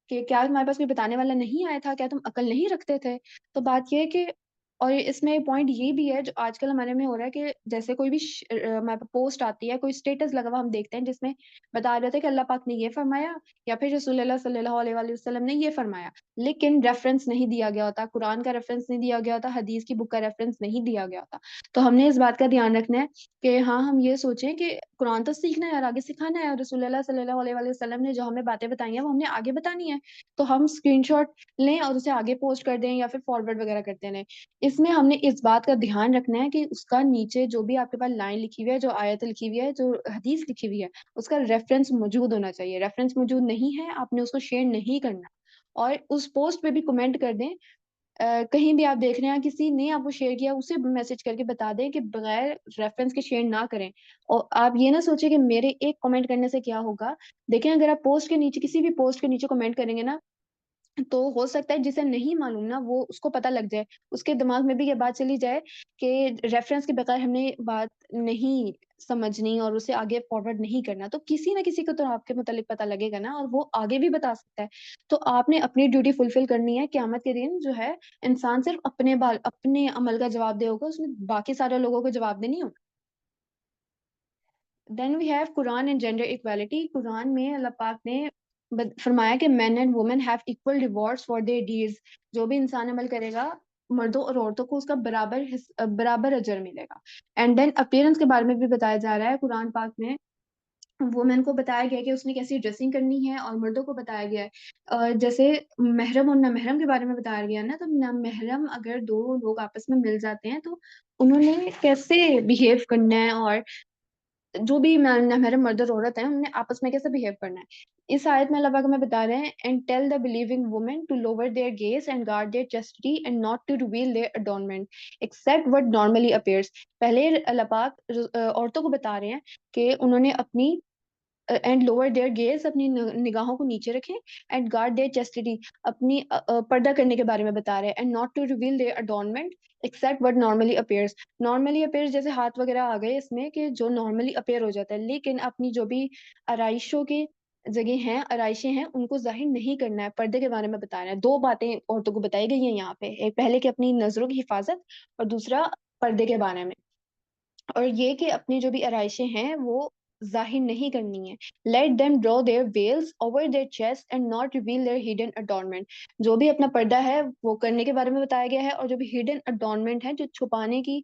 کہ کیا تمہارے پاس کوئی بتانے والا نہیں آیا تھا، کیا تم عقل نہیں رکھتے تھے؟ تو بات یہ ہے کہ، اور اس میں پوائنٹ یہ بھی ہے جو آج کل ہمارے میں ہو رہا ہے کہ جیسے کوئی بھی ہمارے پوسٹ آتی ہے، کوئی اسٹیٹس لگا ہوا ہم دیکھتے ہیں جس میں بتا رہے تھے کہ اللہ پاک نے یہ فرمایا یا پھر رسول اللہ صلی اللہ علیہ وآلہ وسلم نے یہ فرمایا، لیکن ریفرنس نہیں دیا گیا ہوتا، قرآن کا ریفرنس نہیں دیا گیا ہوتا، حدیث کی بک کا ریفرنس نہیں دیا گیا ہوتا۔ تو ہم نے اس بات کا دھیان رکھنا ہے کہ ہاں، ہم یہ سوچیں کہ قرآن تو سیکھنا ہے اور آگے سکھانا ہے، اور رسول اللہ صلی اللہ علیہ وآلہ وسلم نے جو ہمیں باتیں بتائی ہیں وہ ہم نے آگے بتانی ہے، تو ہم اسکرین شاٹ لیں اور اسے آگے پوسٹ کر دیں یا پھر فارورڈ وغیرہ کرتے رہیں۔ اس میں ہم نے اس بات کا دھیان رکھنا ہے کہ اس کا نیچے جو بھی آپ کے پاس لائن لکھی ہوئی ہے، جو آیت لکھی ہوئی ہے، جو حدیث لکھی ہوئی ہے، اس کا ریفرنس موجود ہونا چاہیے۔ ریفرنس موجود نہیں ہے، آپ نے اس کو شیئر نہیں کرنا، اور اس پوسٹ پہ بھی کمنٹ کر دیں۔ کہیں بھی آپ دیکھ رہے ہیں کسی نے آپ کو شیئر کیا، اسے میسج کر کے بتا دیں کہ بغیر ریفرنس کے شیئر نہ کریں، اور آپ یہ نہ سوچیں کہ میرے ایک کمنٹ کرنے سے کیا ہوگا۔ دیکھیں، اگر آپ پوسٹ کے نیچے، کسی بھی پوسٹ کے نیچے کمنٹ کریں گے نا، تو ہو سکتا ہے جسے نہیں معلوم نا، وہ اس کو پتہ لگ جائے، اس کے دماغ میں بھی یہ بات چلی جائے کہ ریفرنس کے بغیر ہم نے بات نہیں سمجھنی اور اسے آگے فارورڈ نہیں کرنا، تو کسی نہ کسی کو تو آپ کے متعلق پتہ لگے گا نا، اور وہ آگے بھی بتا سکتا ہے۔ تو آپ نے اپنی ڈیوٹی فلفل کرنی ہے۔ قیامت کے دن جو ہے انسان صرف اپنے عمل کا جواب دے ہوگا، اس میں باقی سارے لوگوں کو جواب دینی ہوگا۔ Then we have Quran and gender equality. قرآن میں اللہ پاک نے فرمایا کہ men and women have equal rewards for their deeds. جو بھی انسان عمل کرے گا، مردوں اور عورتوں کو اس کا برابر اجر ملے گا۔ اینڈ دین اپیئرنس کے بارے میں بھی بتایا جا رہا ہے قرآن پاک میں، وومن کو بتایا گیا ہے کہ اس نے کیسی ڈریسنگ کرنی ہے، اور مردوں کو بتایا گیا ہے جیسے محرم اور نہ محرم کے بارے میں بتایا گیا نا، تو نہ محرم اگر دو لوگ آپس میں مل جاتے ہیں تو انہوں نے کیسے بیہیو کرنا ہے، اور جو بھی محرم مرد اور عورت ہیں انہوں نے آپس میں کیسے بہیو کرنا ہے. اس آیت میں اللہ پاک ہمیں بتا رہے ہیں and tell the believing women to lower their gaze and guard their chastity and not to reveal their adornment except what normally appears. پہلے اللہ پاک عورتوں کو بتا رہے ہیں کہ انہوں نے اپنی اینڈ لوور دیئر گیز اپنی نگاہوں کو نیچے رکھیں اینڈ گارڈ دیئر چیسٹی اپنی پردہ کرنے کے بارے میں بتا رہے ہیں and not to reveal their adornment except what normally appears. Normally appears جیسے ہاتھ وغیرہ آ گئے اس میں کہ جو نارملی اپیئر ہو جاتا ہے, لیکن اپنی جو بھی آرائشوں کی جگہ ہیں آرائشیں ہیں ان کو ظاہر نہیں کرنا ہے. پردے کے بارے میں بتا رہے ہیں. دو باتیں عورتوں کو بتائی گئی ہیں یہاں پہ, ایک پہلے کہ اپنی نظروں کی حفاظت اور دوسرا پردے کے بارے میں, اور یہ کہ اپنی جو بھی آرائشیں ہیں وہ ظاہر نہیں کرنی ہے. Let them draw their veils over their chest and not reveal their hidden adornment. جو بھی اپنا پردہ ہے وہ کرنے کے بارے میں بتایا گیا ہے, اور جو بھی ہڈن اڈورنمنٹ ہے جو چھپانے کی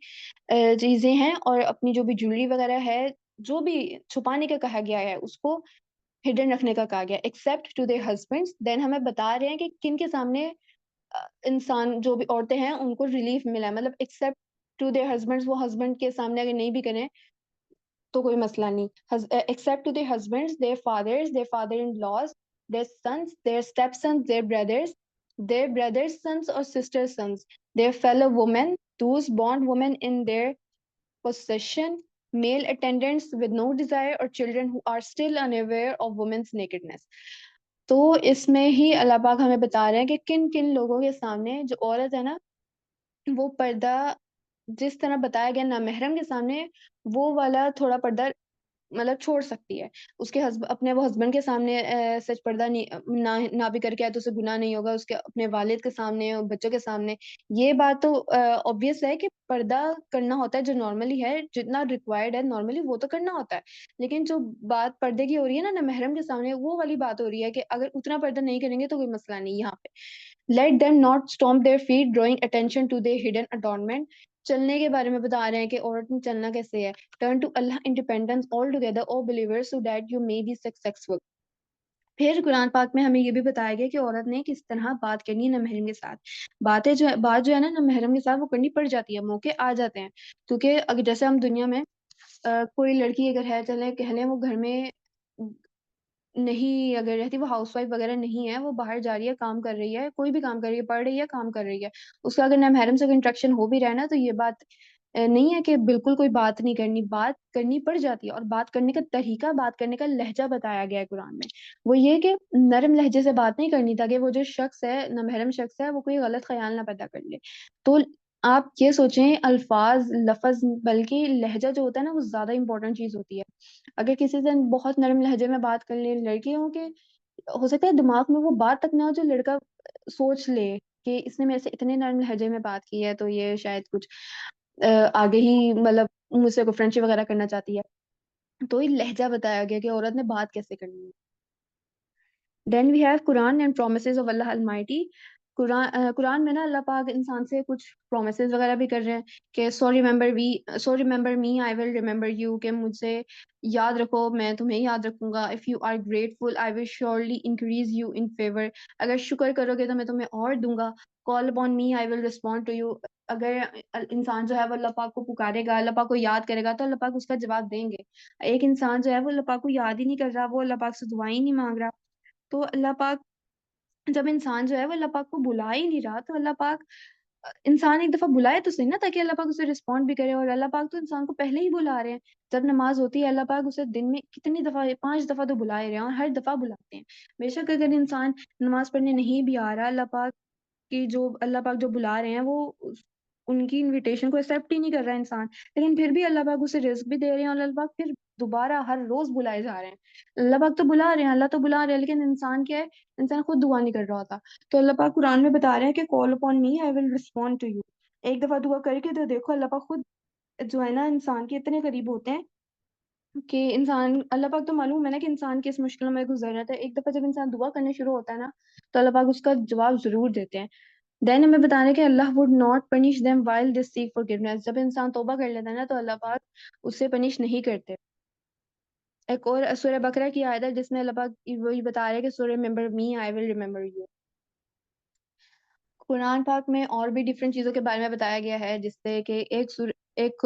چیزیں ہیں اور اپنی جو بھی جویلری وغیرہ ہے جو بھی چھپانے کا کہا گیا ہے اس کو ہڈن رکھنے کا کہا گیا ایکسیپٹ ٹو دیئر ہسبینڈس. دین ہمیں بتا رہے ہیں کہ کن کے سامنے انسان جو بھی عورتیں ہیں ان کو ریلیف ملا ہے, مطلب ایکسیپٹ ٹو دیئر ہسبینڈس, وہ ہسبینڈ کے سامنے اگر نہیں بھی کریں تو کوئی مسئلہ نہیں. Except to their husbands, their fathers, their father in laws, their sons, their step sons, their brothers sons اور sister sons, their fellow women, those bond women in their possession, male attendants with no desire or children who are still unaware of women's nakedness. تو اس میں ہی اللہ پاک ہمیں بتا رہے ہیں کہ کن کن لوگوں کے سامنے جو عورت ہے نا وہ پردہ جس طرح بتایا گیا نامحرم کے سامنے وہ والا تھوڑا پردہ مطلب چھوڑ سکتی ہے. اس کے اپنے وہ ہسبینڈ کے سامنے سچ پردہ نہ بھی کر کے آئے تو اسے گناہ نہیں ہوگا, اس کے اپنے والد کے سامنے اور بچوں کے سامنے. یہ بات تو obvious ہے کہ پردہ کرنا ہوتا ہے جو نارملی ہے, جتنا ریکوائرڈ ہے نارملی وہ تو کرنا ہوتا ہے, لیکن جو بات پردے کی ہو رہی ہے نا محرم کے سامنے وہ والی بات ہو رہی ہے کہ اگر اتنا پردہ نہیں کریں گے تو کوئی مسئلہ نہیں یہاں پہ. Let them not stamp their feet drawing attention to their hidden adornment. چلنے کے بارے میں بتا رہے ہیں کہ عورت میں چلنا کیسے ہے. Turn to Allah independence altogether, O believers, so that you may be successful. پھر قرآن پاک میں ہمیں یہ بھی بتایا گیا کہ عورت نے کس طرح بات کرنی ہے نہ محرم کے ساتھ. بات جو ہے نا نہ محرم کے ساتھ وہ کرنی پڑ جاتی ہے, موقع آ جاتے ہیں. کیونکہ اگر جیسے ہم دنیا میں کوئی لڑکی اگر ہے چلے کہہ لیں وہ گھر میں نہیں اگر رہتی, وہ ہاؤس وائف وغیرہ نہیں ہے, وہ باہر جا رہی ہے کام کر رہی ہے, کوئی بھی کام کر رہی ہے, پڑھ رہی ہے, کام کر رہی ہے, اس کا اگر نہ محرم سے انٹریکشن ہو بھی رہا ہے نا تو یہ بات نہیں ہے کہ بالکل کوئی بات نہیں کرنی, بات کرنی پڑ جاتی ہے. اور بات کرنے کا طریقہ, بات کرنے کا لہجہ بتایا گیا ہے قرآن میں, وہ یہ کہ نرم لہجے سے بات نہیں کرنی تاکہ وہ جو شخص ہے نہ محرم شخص ہے وہ کوئی غلط خیال نہ پیدا کر لے. تو آپ یہ سوچیں الفاظ لفظ بلکہ لہجہ جو ہوتا ہے نا وہ زیادہ امپورٹنٹ چیز ہوتی ہے. اگر کسی سے بہت نرم لہجے میں بات کر لے, لڑکیوں کے ہو سکتا ہے دماغ میں وہ بات تک نہ ہو جو لڑکا سوچ لے کہ اس نے میرے سے اتنے نرم لہجے میں بات کی ہے تو یہ شاید کچھ آگے ہی مطلب مجھ سے کوئی فرینڈشپ وغیرہ کرنا چاہتی ہے. تو یہ لہجہ بتایا گیا کہ عورت نے بات کیسے کرنی ہے. Then we have Quran and promises of Allah almighty. قرآن میں نا اللہ پاک انسان سے کچھ پرومسز وغیرہ بھی کر رہے ہیں کہ so remember me I will remember you, کہ مجھ سے یاد رکھو میں تمہیں یاد رکھوں گا. If you are grateful I will surely increase you in favour, اگر شکر کرو گے تو میں تمہیں اور دوں گا. Call upon me I will respond to you, اگر انسان جو ہے وہ اللہ پاک کو پکارے گا, اللہ پاک کو یاد کرے گا تو اللہ پاک اس کا جواب دیں گے. ایک انسان جو ہے وہ اللہ پاک کو یاد ہی نہیں کر رہا, وہ اللہ پاک سے دعائیں نہیں مانگ رہا, تو اللہ پاک جب انسان جو ہے وہ اللہ پاک کو بلا ہی نہیں رہا تو اللہ پاک انسان ایک دفعہ بلائے تو صحیح نا تاکہ اللہ پاک اسے رسپونڈ بھی کرے. اور اللہ پاک تو انسان کو پہلے ہی بلا رہے ہیں, جب نماز ہوتی ہے اللہ پاک اسے دن میں کتنی دفعہ 5 دفعہ تو بلائے رہے ہیں اور ہر دفعہ بلاتے ہیں. بے شک اگر انسان نماز پڑھنے نہیں بھی آ رہا, اللہ پاک کی جو اللہ پاک جو بلا رہے ہیں وہ ان کی انویٹیشن کو ایکسیپٹ ہی نہیں کر رہا انسان, لیکن پھر بھی اللہ پاک اسے رزق بھی دے رہے ہیں اور اللہ پاک پھر دوبارہ ہر روز بلائے جا رہے ہیں. اللہ پاک تو بلا رہے ہیں, اللہ تو بلا رہے ہیں, لیکن انسان کیا ہے, انسان خود دعا نہیں کر رہا ہوتا. تو اللہ پاک قرآن میں بتا رہے ہیں کہ call upon me I will respond to you. ایک دفعہ دعا کر کے تو دیکھو اللہ پاک خود جو ہے نا انسان کے اتنے قریب ہوتے ہیں کہ انسان, اللہ پاک تو معلوم ہے نا کہ انسان کس مشکلوں میں گزر رہا ہے. ایک دفعہ جب انسان دعا کرنے شروع ہوتا ہے نا تو اللہ پاک اس کا جواب ضرور دیتے ہیں. دین ہمیں بتانے کہ Allah would not punish them while they seek forgiveness, جب انسان توبہ کر لیتا ہے نا تو اللہ پاک اسے پنش نہیں کرتے. ایک اور سورہ بقرہ کی آیت ہے جس میں اللہ پاک وہی بتا رہے کہ سورہ remember me I will remember you. قرآن پاک میں اور بھی ڈفرینٹ چیزوں کے بارے میں بتایا گیا ہے, جس سے کہ ایک ایک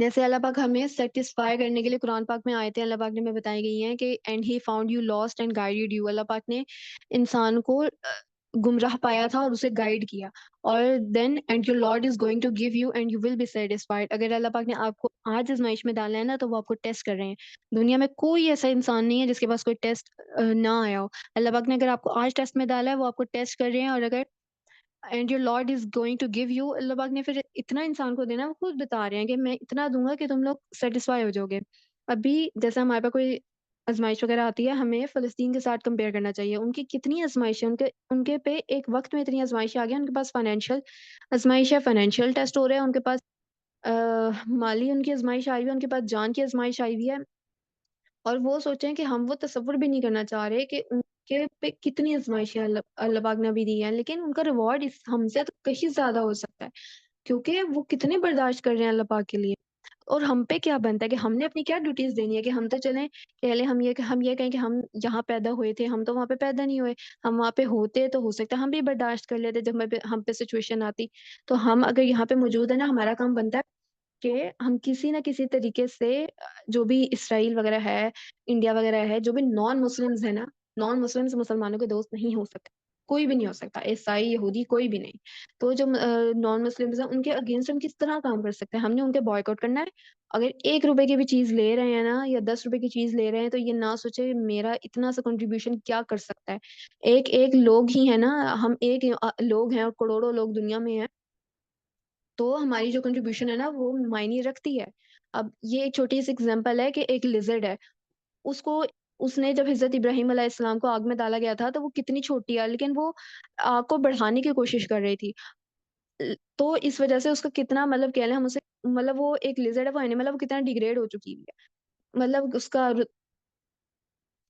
جیسے اللہ پاک ہمیں سیٹسفائی کرنے کے لیے قرآن پاک میں آیتیں اللہ پاک نے ہمیں بتائی گئی ہیں کہ and he found you lost and guide you. اللہ پاک نے انسان کو گمراہ پایا تھا اور اسے گائیڈ کیا. اور then and your lord is going to give you and you will be satisfied. اگر اللہ پاک نے آپ کو آج آزمائش میں ڈالا ہے نا تو وہ آپ کو ٹیسٹ کر رہے ہیں. دنیا میں کوئی ایسا انسان نہیں ہے جس کے پاس کوئی ٹیسٹ نہ آیا ہو. اللہ پاک نے اگر آپ کو آج ٹیسٹ میں ڈالا ہے وہ آپ کو ٹیسٹ کر رہے ہیں. اور اگر and your lord is going to give you, اللہ پاک نے پھر اتنا انسان کو دینا, وہ خود بتا رہے ہیں کہ میں اتنا دوں گا کہ تم لوگ سیٹسفائی ہو جاؤ گے. ابھی جیسے ہمارے پاس کوئی آزمائش وغیرہ آتی ہے, ہمیں فلسطین کے ساتھ کمپیئر کرنا چاہیے. ان کی کتنی آزمائش ہے, ان کے پہ ایک وقت میں اتنی آزمائش آ گیا. ان کے پاس فائنینشیل آزمائش ہے, فائنینشیل ٹیسٹ ہو رہے ہیں, ان کے پاس مالی ان کی آزمائش آئی ہوئی ہے, ان کے پاس جان کی آزمائش آئی ہوئی ہے. اور وہ سوچیں کہ ہم وہ تصور بھی نہیں کرنا چاہ رہے کہ ان کے پہ کتنی آزمائشیں اللہ پاک نے ابھی دی ہیں, لیکن ان کا ریوارڈ ہم سے تو کہیں زیادہ ہو سکتا ہے, کیونکہ وہ کتنے برداشت کر رہے ہیں اللہ پاک کے لیے. اور ہم پہ کیا بنتا ہے کہ ہم نے اپنی کیا ڈیوٹیز دینی ہے, کہ ہم تو چلیں پہلے ہم یہ کہیں کہ ہم یہاں پیدا ہوئے تھے, ہم تو وہاں پہ پیدا نہیں ہوئے. ہم وہاں پہ ہوتے تو ہو سکتا ہے ہم بھی برداشت کر لیتے جب ہم پہ سچویشن آتی. تو ہم اگر یہاں پہ موجود ہے نا, ہمارا کام بنتا ہے کہ ہم کسی نہ کسی طریقے سے جو بھی اسرائیل وغیرہ ہے, انڈیا وغیرہ ہے, جو بھی نان مسلمز ہیں نا, نان مسلمز مسلمانوں کے دوست نہیں ہو سکتے, کوئی بھی نہیں ہو سکتا, عیسائی یہودی کوئی بھی نہیں. تو جو نان مسلمز ہیں ان کے اگینسٹ ہم کس طرح کام کر سکتے ہیں, ہم نے ان کے بوائے آؤٹ کرنا ہے. اگر 1 روپے کی بھی چیز لے رہے ہیں نا, یا 10 روپے کی چیز لے رہے ہیں, تو یہ نہ سوچے میرا اتنا سا کنٹریبیوشن کیا کر سکتا ہے. ایک ایک لوگ ہی ہے نا, ہم ایک لوگ ہیں اور کروڑوں لوگ دنیا میں ہیں, تو ہماری جو کنٹریبیوشن ہے نا وہ معنی رکھتی ہے. اب یہ ایک چھوٹی سی اگزامپل ہے کہ ایک لیزرڈ ہے, اس کو اس نے جب حضرت ابراہیم علیہ السلام کو آگ میں ڈالا گیا تھا تو وہ کتنی چھوٹی ہے, لیکن وہ آگ کو بڑھانے کی کوشش کر رہی تھی. تو اس وجہ سے اس کا کتنا مطلب کہہ لیں ہم اسے, مطلب وہ ایک لیزرڈ ہے, وہ اینیمل ہے, وہ کتنا ڈیگریڈ ہو چکی ہے, مطلب اس کا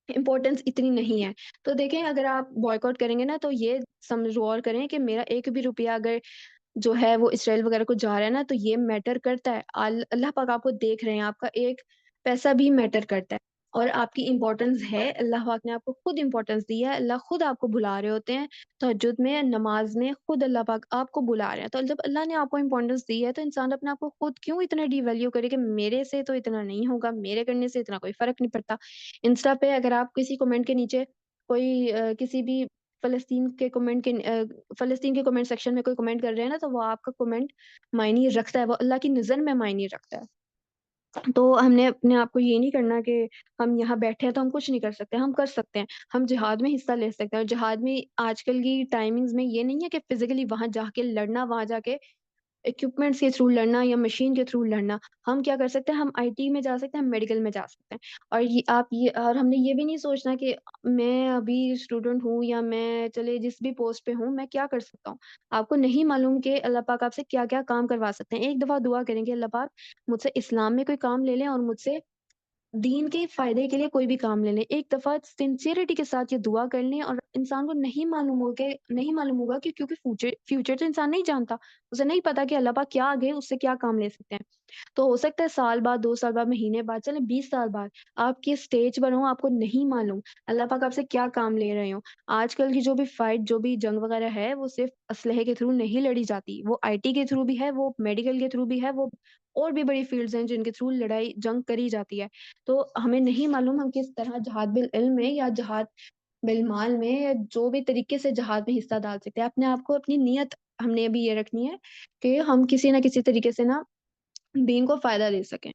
امپورٹینس اتنی نہیں ہے. تو دیکھیں اگر آپ بوائے آؤٹ کریں گے نا تو یہ سمجھ غور کریں کہ میرا 1 بھی روپیہ اگر جو ہے وہ اسرائیل وغیرہ کو جا رہا ہے نا, تو یہ میٹر کرتا ہے. اللہ پاک آپ کو دیکھ رہے ہیں, آپ کا ایک پیسہ بھی میٹر کرتا ہے, اور آپ کی امپورٹنس ہے. اللہ پاک نے آپ کو خود امپورٹنس دی ہے, اللہ خود آپ کو بلا رہے ہوتے ہیں تہجد میں, نماز میں, خود اللہ پاک آپ کو بلا رہے ہیں. تو جب اللہ نے آپ کو امپورٹنس دی ہے تو انسان اپنے آپ کو خود کیوں اتنا ڈی ویلیو کرے کہ میرے سے تو اتنا نہیں ہوگا, میرے کرنے سے اتنا کوئی فرق نہیں پڑتا. انسٹا پہ اگر آپ کسی کمنٹ کے نیچے کوئی کسی بھی فلسطین کے کمنٹ کے فلسطین کے کمنٹ سیکشن میں کوئی کمنٹ کر رہے ہیں نا, تو وہ آپ کا کمنٹ معنی رکھتا ہے, وہ اللہ کی نظر میں معنی رکھتا ہے. تو ہم نے اپنے آپ کو یہ نہیں کرنا کہ ہم یہاں بیٹھے ہیں تو ہم کچھ نہیں کر سکتے, ہم کر سکتے ہیں. ہم جہاد میں حصہ لے سکتے ہیں, اور جہاد میں آج کل کی ٹائمنگز میں یہ نہیں ہے کہ فزیکلی وہاں جا کے لڑنا, وہاں جا کے اکوپمنٹس کے تھرو لڑنا یا مشین کے تھرو لڑنا. ہم کیا کر سکتے ہیں, ہم آئی ٹی میں جا سکتے ہیں, ہم میڈیکل میں جا سکتے ہیں. اور ہم نے یہ بھی نہیں سوچنا کہ میں ابھی اسٹوڈنٹ ہوں یا میں چلے جس بھی پوسٹ پہ ہوں, میں کیا کر سکتا ہوں. آپ کو نہیں معلوم کہ اللہ پاک آپ سے کیا کیا کام کروا سکتے ہیں. ایک دفعہ دعا کریں کہ اللہ پاک مجھ سے اسلام میں کوئی کام لے لیں, اور مجھ سے دین کے فائدے کے لیے کوئی بھی کام لے لیں. ایک دفعہ سنسیئرٹی کے ساتھ یہ دعا کر لیں. اور انسان کو نہیں معلوم ہوگا کہ کیونکہ فیوچر تو انسان نہیں جانتا, اسے نہیں پتا کہ اللہ پاک کیا آگے اس سے کیا کام لے سکتے ہیں. تو ہو سکتا ہے سال بعد, 2 سال بعد, مہینے بعد, چلے 20 سال بعد آپ کی اسٹیج پر ہوں, آپ کو نہیں معلوم اللہ پاک آپ سے کیا کام لے رہے ہوں. آج کل کی جو بھی فائٹ, جو بھی جنگ وغیرہ ہے, وہ صرف اسلحے کے تھرو نہیں لڑی جاتی, وہ آئی ٹی کے تھرو بھی ہے, وہ میڈیکل کے تھرو بھی ہے, وہ اور بھی بڑی فیلڈز ہیں جن کے تھرو لڑائی جنگ کری جاتی ہے. تو ہمیں نہیں معلوم ہم کس طرح جہاد بالعلم میں یا جہاد بالمال میں یا جو بھی طریقے سے جہاد میں حصہ ڈال سکتے ہیں. اپنے آپ کو, اپنی نیت ہم نے ابھی یہ رکھنی ہے کہ ہم کسی نہ کسی طریقے سے نا دین کو فائدہ دے سکیں.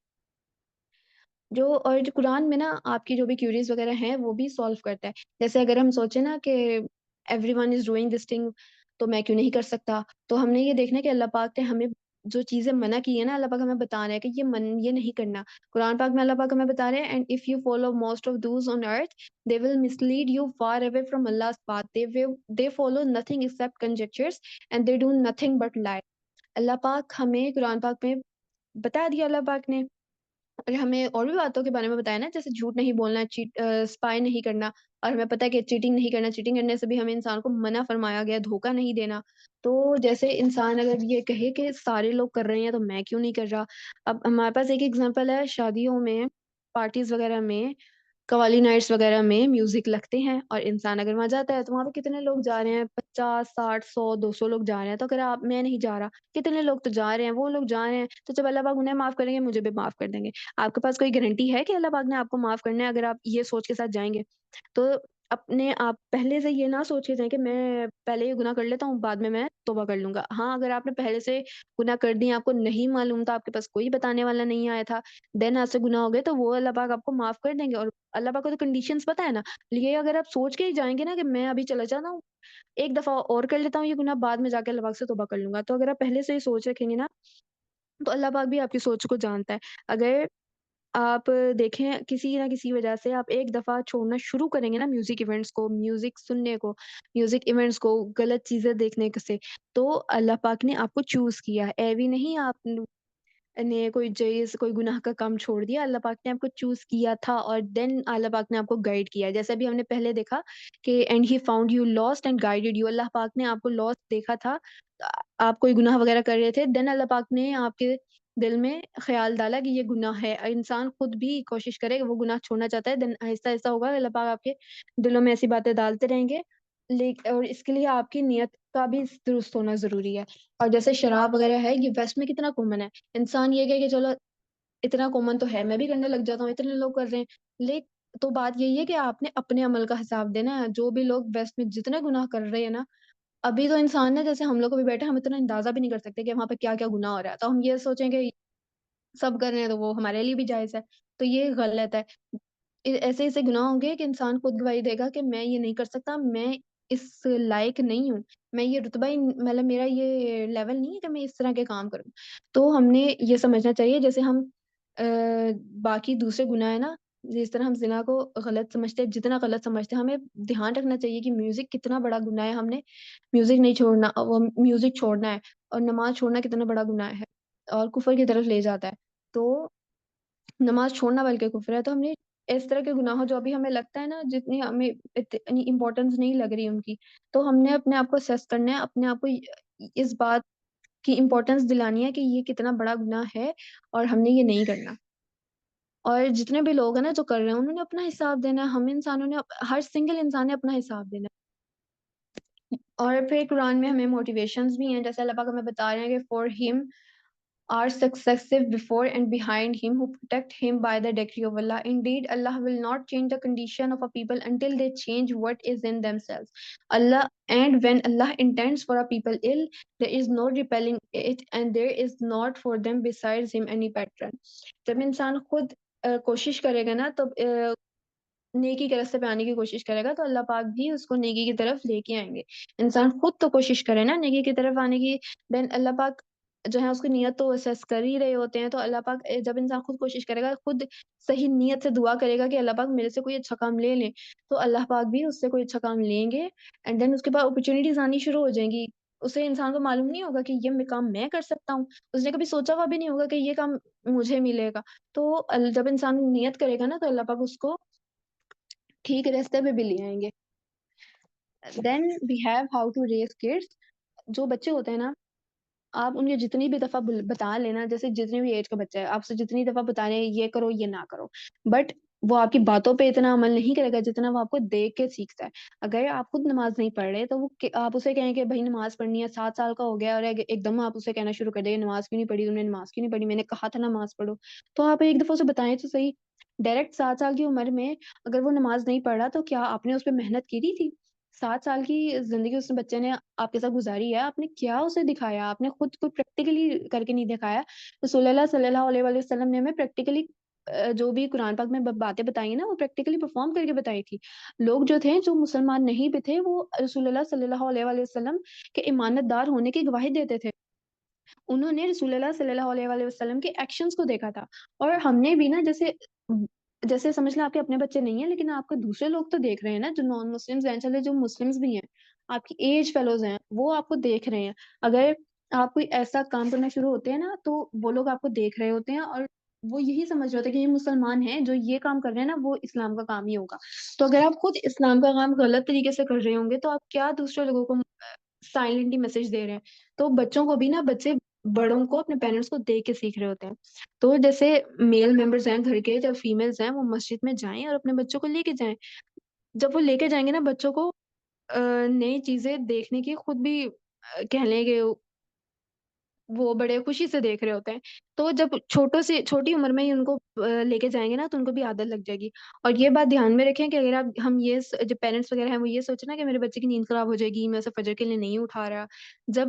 جو قرآن میں نا آپ کی جو بھی کیوریز وغیرہ ہیں وہ بھی سولو کرتا ہے. جیسے اگر ہم سوچیں نا کہ every one is doing this thing, تو میں کیوں نہیں کر سکتا. تو ہم نے یہ دیکھنا ہے کہ اللہ پاک نے ہمیں جو چیزیں منع کی ہیں نا, اللہ پاک ہمیں بتا رہے ہیں کہ یہ نہیں کرنا. قرآن پاک میں اللہ پاک ہمیں بتا رہے ہیں, and if you follow most of those on earth they will mislead you far away from Allah's path. They follow nothing except conjectures and they do nothing but lie. اللہ پاک ہمیں قرآن پاک میں بتا دیا اللہ پاک نے, اور ہمیں اور بھی باتوں کے بارے میں بتایا نا, جیسے جھوٹ نہیں بولنا, اسپائی نہیں کرنا, اور ہمیں پتا ہے کہ چیٹنگ نہیں کرنا, چیٹنگ کرنے سے بھی ہمیں انسان کو منع فرمایا گیا, دھوکہ نہیں دینا. تو جیسے انسان اگر یہ کہے کہ سارے لوگ کر رہے ہیں تو میں کیوں نہیں کر رہا. اب ہمارے پاس ایک ایگزامپل ہے شادیوں میں, پارٹیز وغیرہ میں, قوالی نائٹس وغیرہ میں میوزک لگتے ہیں اور انسان اگر وہاں جاتا ہے تو وہاں پہ کتنے لوگ جا رہے ہیں، 50 60 100 200 لوگ جا رہے ہیں، تو اگر آپ میں نہیں جا رہا، کتنے لوگ تو جا رہے ہیں، وہ لوگ جا رہے ہیں، تو جب اللہ پاک انہیں معاف کریں گے مجھے بھی معاف کر دیں گے۔ آپ کے پاس کوئی گارنٹی ہے کہ اللہ پاک نے آپ کو معاف کرنا ہے اگر آپ یہ سوچ کے ساتھ جائیں گے؟ تو اپنے آپ پہلے سے یہ نہ سوچ کے جائیں کہ میں پہلے یہ گناہ کر لیتا ہوں بعد میں توبہ کر لوں گا۔ ہاں، اگر آپ نے پہلے سے گناہ کر دیے، آپ کو نہیں معلوم تھا، آپ کے پاس کوئی بتانے والا نہیں آیا تھا، دین آپ سے گناہ ہو گئے تو وہ اللہ پاک آپ کو معاف کر دیں گے، اور اللہ پاک کو تو کنڈیشنز پتہ ہے نا۔ یہ اگر آپ سوچ کے ہی جائیں گے نا کہ میں ابھی چلا جاتا ہوں، ایک دفعہ اور کر لیتا ہوں یہ گناہ، بعد میں جا کے اللہ پاک سے توبہ کر لوں گا، تو اگر آپ پہلے سے ہی سوچ رکھیں گے نا، تو اللہ پاک بھی آپ کی سوچ کو جانتا ہے۔ اگر آپ دیکھیں کسی نہ کسی وجہ سے آپ ایک دفعہ چھوڑنا شروع کریں گے نا میوزک ایونٹس کو، میوزک سننے کو، میوزک ایونٹس کو، غلط چیزیں دیکھنے سے، تو اللہ پاک نے آپ کو چوز کیا ہے، ایوی نہیں آپ نے کوئی چیز کوئی گناہ کا کام چھوڑ دیا، اللہ پاک نے آپ کو چوز کیا تھا اور دین اللہ پاک نے آپ کو گائیڈ کیا، جیسے ابھی ہم نے پہلے دیکھا کہ and he found you lost and guided you, اللہ پاک نے آپ کو لاسٹ دیکھا تھا، آپ کوئی گناہ وغیرہ کر رہے تھے، دین اللہ پاک نے آپ کے دل میں خیال ڈالا کہ یہ گناہ ہے، انسان خود بھی کوشش کرے کہ وہ گناہ چھوڑنا چاہتا ہے، دین آہستہ آہستہ ہوگا، اللہ پاک آپ کے دلوں میں ایسی باتیں ڈالتے رہیں گے، اور اس کے لیے آپ کی نیت کا بھی درست ہونا ضروری ہے۔ اور جیسے شراب وغیرہ ہے، یہ ویسٹ میں کتنا کامن ہے، انسان یہ کہے کہ چلو اتنا کامن تو ہے، میں بھی کرنے لگ جاتا ہوں، اتنے لوگ کر رہے ہیں، تو بات یہی ہے کہ آپ نے اپنے عمل کا حساب دینا ہے، جو بھی لوگ ویسٹ میں جتنے گناہ کر رہے ہیں نا، ابھی تو انسان ہے جیسے ہم لوگ ابھی بیٹھے ہیں، ہم اتنا اندازہ بھی نہیں کر سکتے کہ وہاں پہ کیا-کیا گناہ ہو رہا ہے، تو ہم یہ سوچیں کہ سب کر رہے ہیں تو وہ ہمارے لیے بھی جائز ہے، تو یہ غلط ہے۔ ایسے-ایسے گناہ ہوں گے کہ انسان خود گواہی دے گا کہ میں یہ نہیں کر سکتا، میں اس لائق نہیں ہوں، میں یہ رتبہ ہی مطلب میرا یہ لیول نہیں ہے کہ میں اس طرح کے کام کروں۔ تو ہم نے یہ سمجھنا چاہیے جیسے ہم باقی دوسرے گناہ ہیں نا، جس طرح ہم زنا کو غلط سمجھتے ہیں، جتنا غلط سمجھتے ہیں، ہمیں دھیان رکھنا چاہیے کہ میوزک کتنا بڑا گناہ ہے، ہم نے میوزک نہیں چھوڑنا، وہ میوزک چھوڑنا ہے، اور نماز چھوڑنا کتنا بڑا گناہ ہے اور کفر کی طرف لے جاتا ہے۔ تو نماز چھوڑنا بلکہ کفر ہے، تو ہم نے اس طرح کے گناہوں جو ابھی ہمیں لگتا ہے نا جتنی ہمیں اتنی امپورٹنس نہیں لگ رہی ان کی، تو ہم نے اپنے آپ کو اسیس کرنا ہے، اپنے آپ کو اس بات کی امپورٹنس دلانی ہے کہ یہ کتنا بڑا گناہ ہے اور ہم نے یہ نہیں کرنا۔ اور جتنے بھی لوگ ہیں نا جو کر رہے ہیں انہوں نے اپنا حساب دینا ہے، ہم انسانوں نے ہر سنگل انسان نے اپنا حساب دینا ہے۔ اور پھر قرآن میں ہمیں موٹیویشنز بھی ہیں، جیسے اللہ پاک ہمیں بتا رہے ہیں کہ فار ہم are successive before and behind him who protect him by the decree of Allah. Indeed, Allah will not change the condition of a people until they change what is in themselves. Allah, and when Allah intends for a people ill, there is no repelling it, and there is not for them besides him any patron. جب انسان خود کوشش کرے گا نا تو نیکی کے راستے پہ آنے کی کوشش کرے گا تو اللہ پاک بھی اس کو نیکی کی طرف لے کے آئیں گے۔ انسان خود تو کوشش کرے نا نیکی کی طرف آنے کی، دین اللہ پاک جو ہے اس کی نیت تو اسیس کر ہی رہے ہوتے ہیں، تو اللہ پاک جب انسان خود کوشش کرے گا، خود صحیح نیت سے دعا کرے گا کہ اللہ پاک میرے سے کوئی اچھا کام لے لیں، تو اللہ پاک بھی اس سے کوئی اچھا کام لیں گے، اینڈ دین اس کے بعد اپرچونیٹیز آنی شروع ہو جائیں گی۔ اسے انسان کو معلوم نہیں ہوگا کہ یہ کام میں کر سکتا ہوں، اس نے کبھی سوچا ہوا بھی نہیں ہوگا کہ یہ کام مجھے ملے گا۔ تو جب انسان نیت کرے گا نا تو اللہ پاک اس کو ٹھیک راستے پہ بھی لے آئیں گے۔ Then we have how to raise kids, جو بچے ہوتے ہیں نا، آپ ان کے جتنی بھی دفعہ بتا لینا، جیسے جتنی بھی ایج کا بچہ ہے آپ سے جتنی دفعہ بتا رہے ہیں یہ کرو یہ نہ کرو، بٹ وہ آپ کی باتوں پہ اتنا عمل نہیں کرے گا جتنا وہ آپ کو دیکھ کے سیکھتا ہے۔ اگر آپ خود نماز نہیں پڑھ رہے تو وہ آپ اسے کہیں کہ بھائی نماز پڑھنی ہے، 7 سال کا ہو گیا اور ایک دم آپ اسے کہنا شروع کر دیں نماز کیوں نہیں پڑھی، تم نے نماز کیوں نہیں پڑھی، میں نے کہا تھا نماز پڑھو، تو آپ ایک دفعہ اسے بتائیں تو صحیح۔ ڈائریکٹ 7 سال کی عمر میں اگر وہ نماز نہیں پڑھ رہا تو کیا آپ نے اس پہ محنت کی تھی؟ 7 سال کی زندگی اس بچے نے آپ کے ساتھ گزاری ہے، آپ نے کیا اسے دکھایا؟ آپ نے خود کو پریکٹیکلی کر کے نہیں دکھایا۔ رسول اللہ صلی اللہ علیہ وآلہ وسلم نے ہمیں پریکٹیکلی جو بھی قرآن پاک میں باتیں بتائی ہیں نا وہ پریکٹیکلی پرفارم کر کے بتائی تھی۔ لوگ جو تھے جو مسلمان نہیں بھی تھے وہ رسول اللہ صلی اللہ علیہ وآلہ وسلم کے امانت دار ہونے کی گواہی دیتے تھے۔ انہوں نے رسول اللہ صلی اللہ علیہ وآلہ وسلم کے ایکشنز کو دیکھا تھا، اور ہم نے بھی نا جیسے سمجھ لیں آپ کے اپنے بچے نہیں ہیں لیکن آپ کو دوسرے لوگ تو دیکھ رہے ہیں نا جو نان مسلمز ہیں، چلے جو مسلمز بھی ہیں، آپ کی ایج فیلوز ہیں، وہ آپ کو دیکھ رہے ہیں۔ اگر آپ کوئی ایسا کام کرنا شروع ہوتے ہیں نا تو وہ لوگ آپ کو دیکھ رہے ہوتے ہیں اور وہ یہی سمجھ رہے ہوتے ہیں کہ یہ مسلمان ہیں، جو یہ کام کر رہے ہیں نا وہ اسلام کا کام ہی ہوگا۔ تو اگر آپ خود اسلام کا کام غلط طریقے سے کر رہے ہوں گے تو آپ کیا دوسرے لوگوں کو سائلنٹلی میسج دے رہے ہیں؟ تو بچوں کو بھی نا، بچے بڑوں کو اپنے پیرنٹس کو دیکھ کے سیکھ رہے ہوتے ہیں. تو جیسے میل ممبرس ہیں گھر کے، جب فیمیلس ہیں وہ مسجد میں جائیں اور اپنے بچوں کو لے کے جائیں. جب وہ لے کے جائیں گے نا بچوں کو نئی چیزیں دیکھنے کی خود بھی کہہ لیں کہ وہ بڑے خوشی سے دیکھ رہے ہوتے ہیں. تو جب چھوٹی عمر میں ہی ان کو لے کے جائیں گے نا تو ان کو بھی عادت لگ جائے گی. اور یہ بات دھیان میں رکھیں کہ اگر ہم یہ جو پیرنٹس وغیرہ ہیں وہ یہ سوچیں نا کہ میرے بچے کی نیند خراب ہو جائے گی، میں اسے فجر کے لیے نہیں اٹھا رہا. جب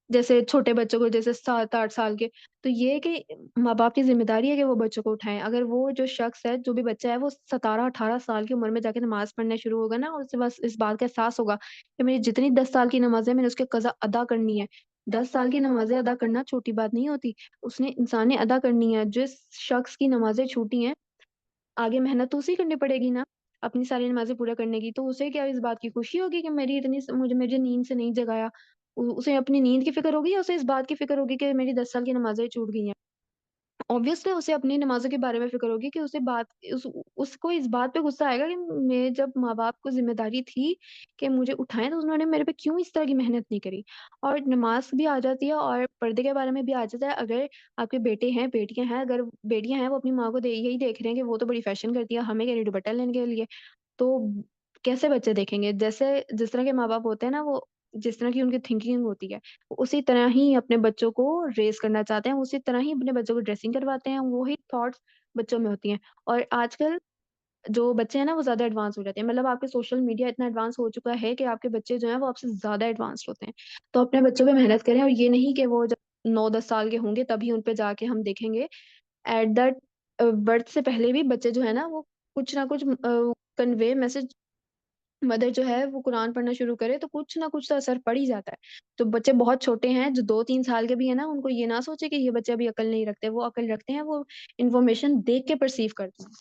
جیسے چھوٹے بچوں کو جیسے 7-8 سال کے، تو یہ ہے کہ ماں-باپ کی ذمہ داری ہے کہ وہ بچوں کو اٹھائیں. اگر وہ جو شخص ہے، جو بھی بچہ ہے وہ 17-18 سال کی عمر میں جا کے نماز پڑھنا شروع ہوگا نا اور اسے بس اس بات کا احساس ہوگا کہ میری جتنی 10 سال کی نمازیں میں نے اس کی قضا ادا کرنی ہے. 10 سال کی نمازیں ادا کرنا چھوٹی بات نہیں ہوتی. انسان نے ادا کرنی ہے. جس شخص کی نمازیں چھوٹی ہیں، آگے محنت تو اسی کرنی پڑے گی نا، اپنی ساری نمازیں پورا کرنے کی. تو اسے کیا اس بات کی خوشی ہوگی کہ مجھے نیند سے نہیں جگایا؟ اسے اپنی نیند کی فکر ہوگی یا اسے اس بات کی فکر ہوگی کہ میری 10 سال کی نمازیں چھوٹ گئی ہیں؟ آبویسلی اسے اپنی نمازوں کے بارے میں فکر ہوگی کہ اس کو اس بات پہ غصہ آئے گا کہ میں جب ماں-باپ کو ذمہ داری تھی کہ مجھے اٹھائیں تو انہوں نے میرے پہ کیوں اس طرح کی محنت نہیں کری؟ اور نماز بھی آ جاتی ہے اور پردے کے بارے میں بھی آ جاتا ہے. اگر آپ کے بیٹے ہیں، بیٹیاں ہیں، اگر بیٹیاں ہیں وہ اپنی ماں کو یہی دیکھ رہے ہیں کہ وہ تو بڑی فیشن کرتی ہے، ہمیں کہہ رہی دوپٹہ لینے کے لیے، تو کیسے بچے دیکھیں گے؟ جس طرح کے ماں-باپ ہوتے ہیں نا وہ جس طرح کی ان کی تھنکنگ ہوتی ہے، وہ اسی طرح ہی اپنے بچوں کو ریز کرنا چاہتے ہیں، اسی طرح ہی اپنے بچوں کو ڈریسنگ کرواتے ہیں، وہی تھاٹس بچوں میں ہوتی ہیں. اور آج کل جو بچے ہیں نا وہ زیادہ ایڈوانس ہو جاتے ہیں. مطلب آپ کے سوشل میڈیا اتنا ایڈوانس ہو چکا ہے کہ آپ کے بچے جو ہیں وہ آپ سے زیادہ ایڈوانسڈ ہوتے ہیں. تو اپنے بچوں پہ محنت کریں اور یہ نہیں کہ وہ جب 9-10 سال کے ہوں گے تبھی ان پہ جا کے ہم دیکھیں گے. ایٹ دیٹ برتھ سے پہلے بھی بچے جو ہے نا وہ کچھ نہ کچھ کنوے میسج مدر جو ہے وہ قرآن پڑھنا شروع کرے تو کچھ نہ کچھ تو اثر پڑ ہی جاتا ہے. تو بچے بہت چھوٹے ہیں جو 2-3 سال کے بھی ہیں نا ان کو یہ نہ سوچے کہ یہ بچے ابھی عقل نہیں رکھتے، وہ عقل رکھتے ہیں، وہ انفارمیشن دیکھ کے پرسیو کرتے ہیں.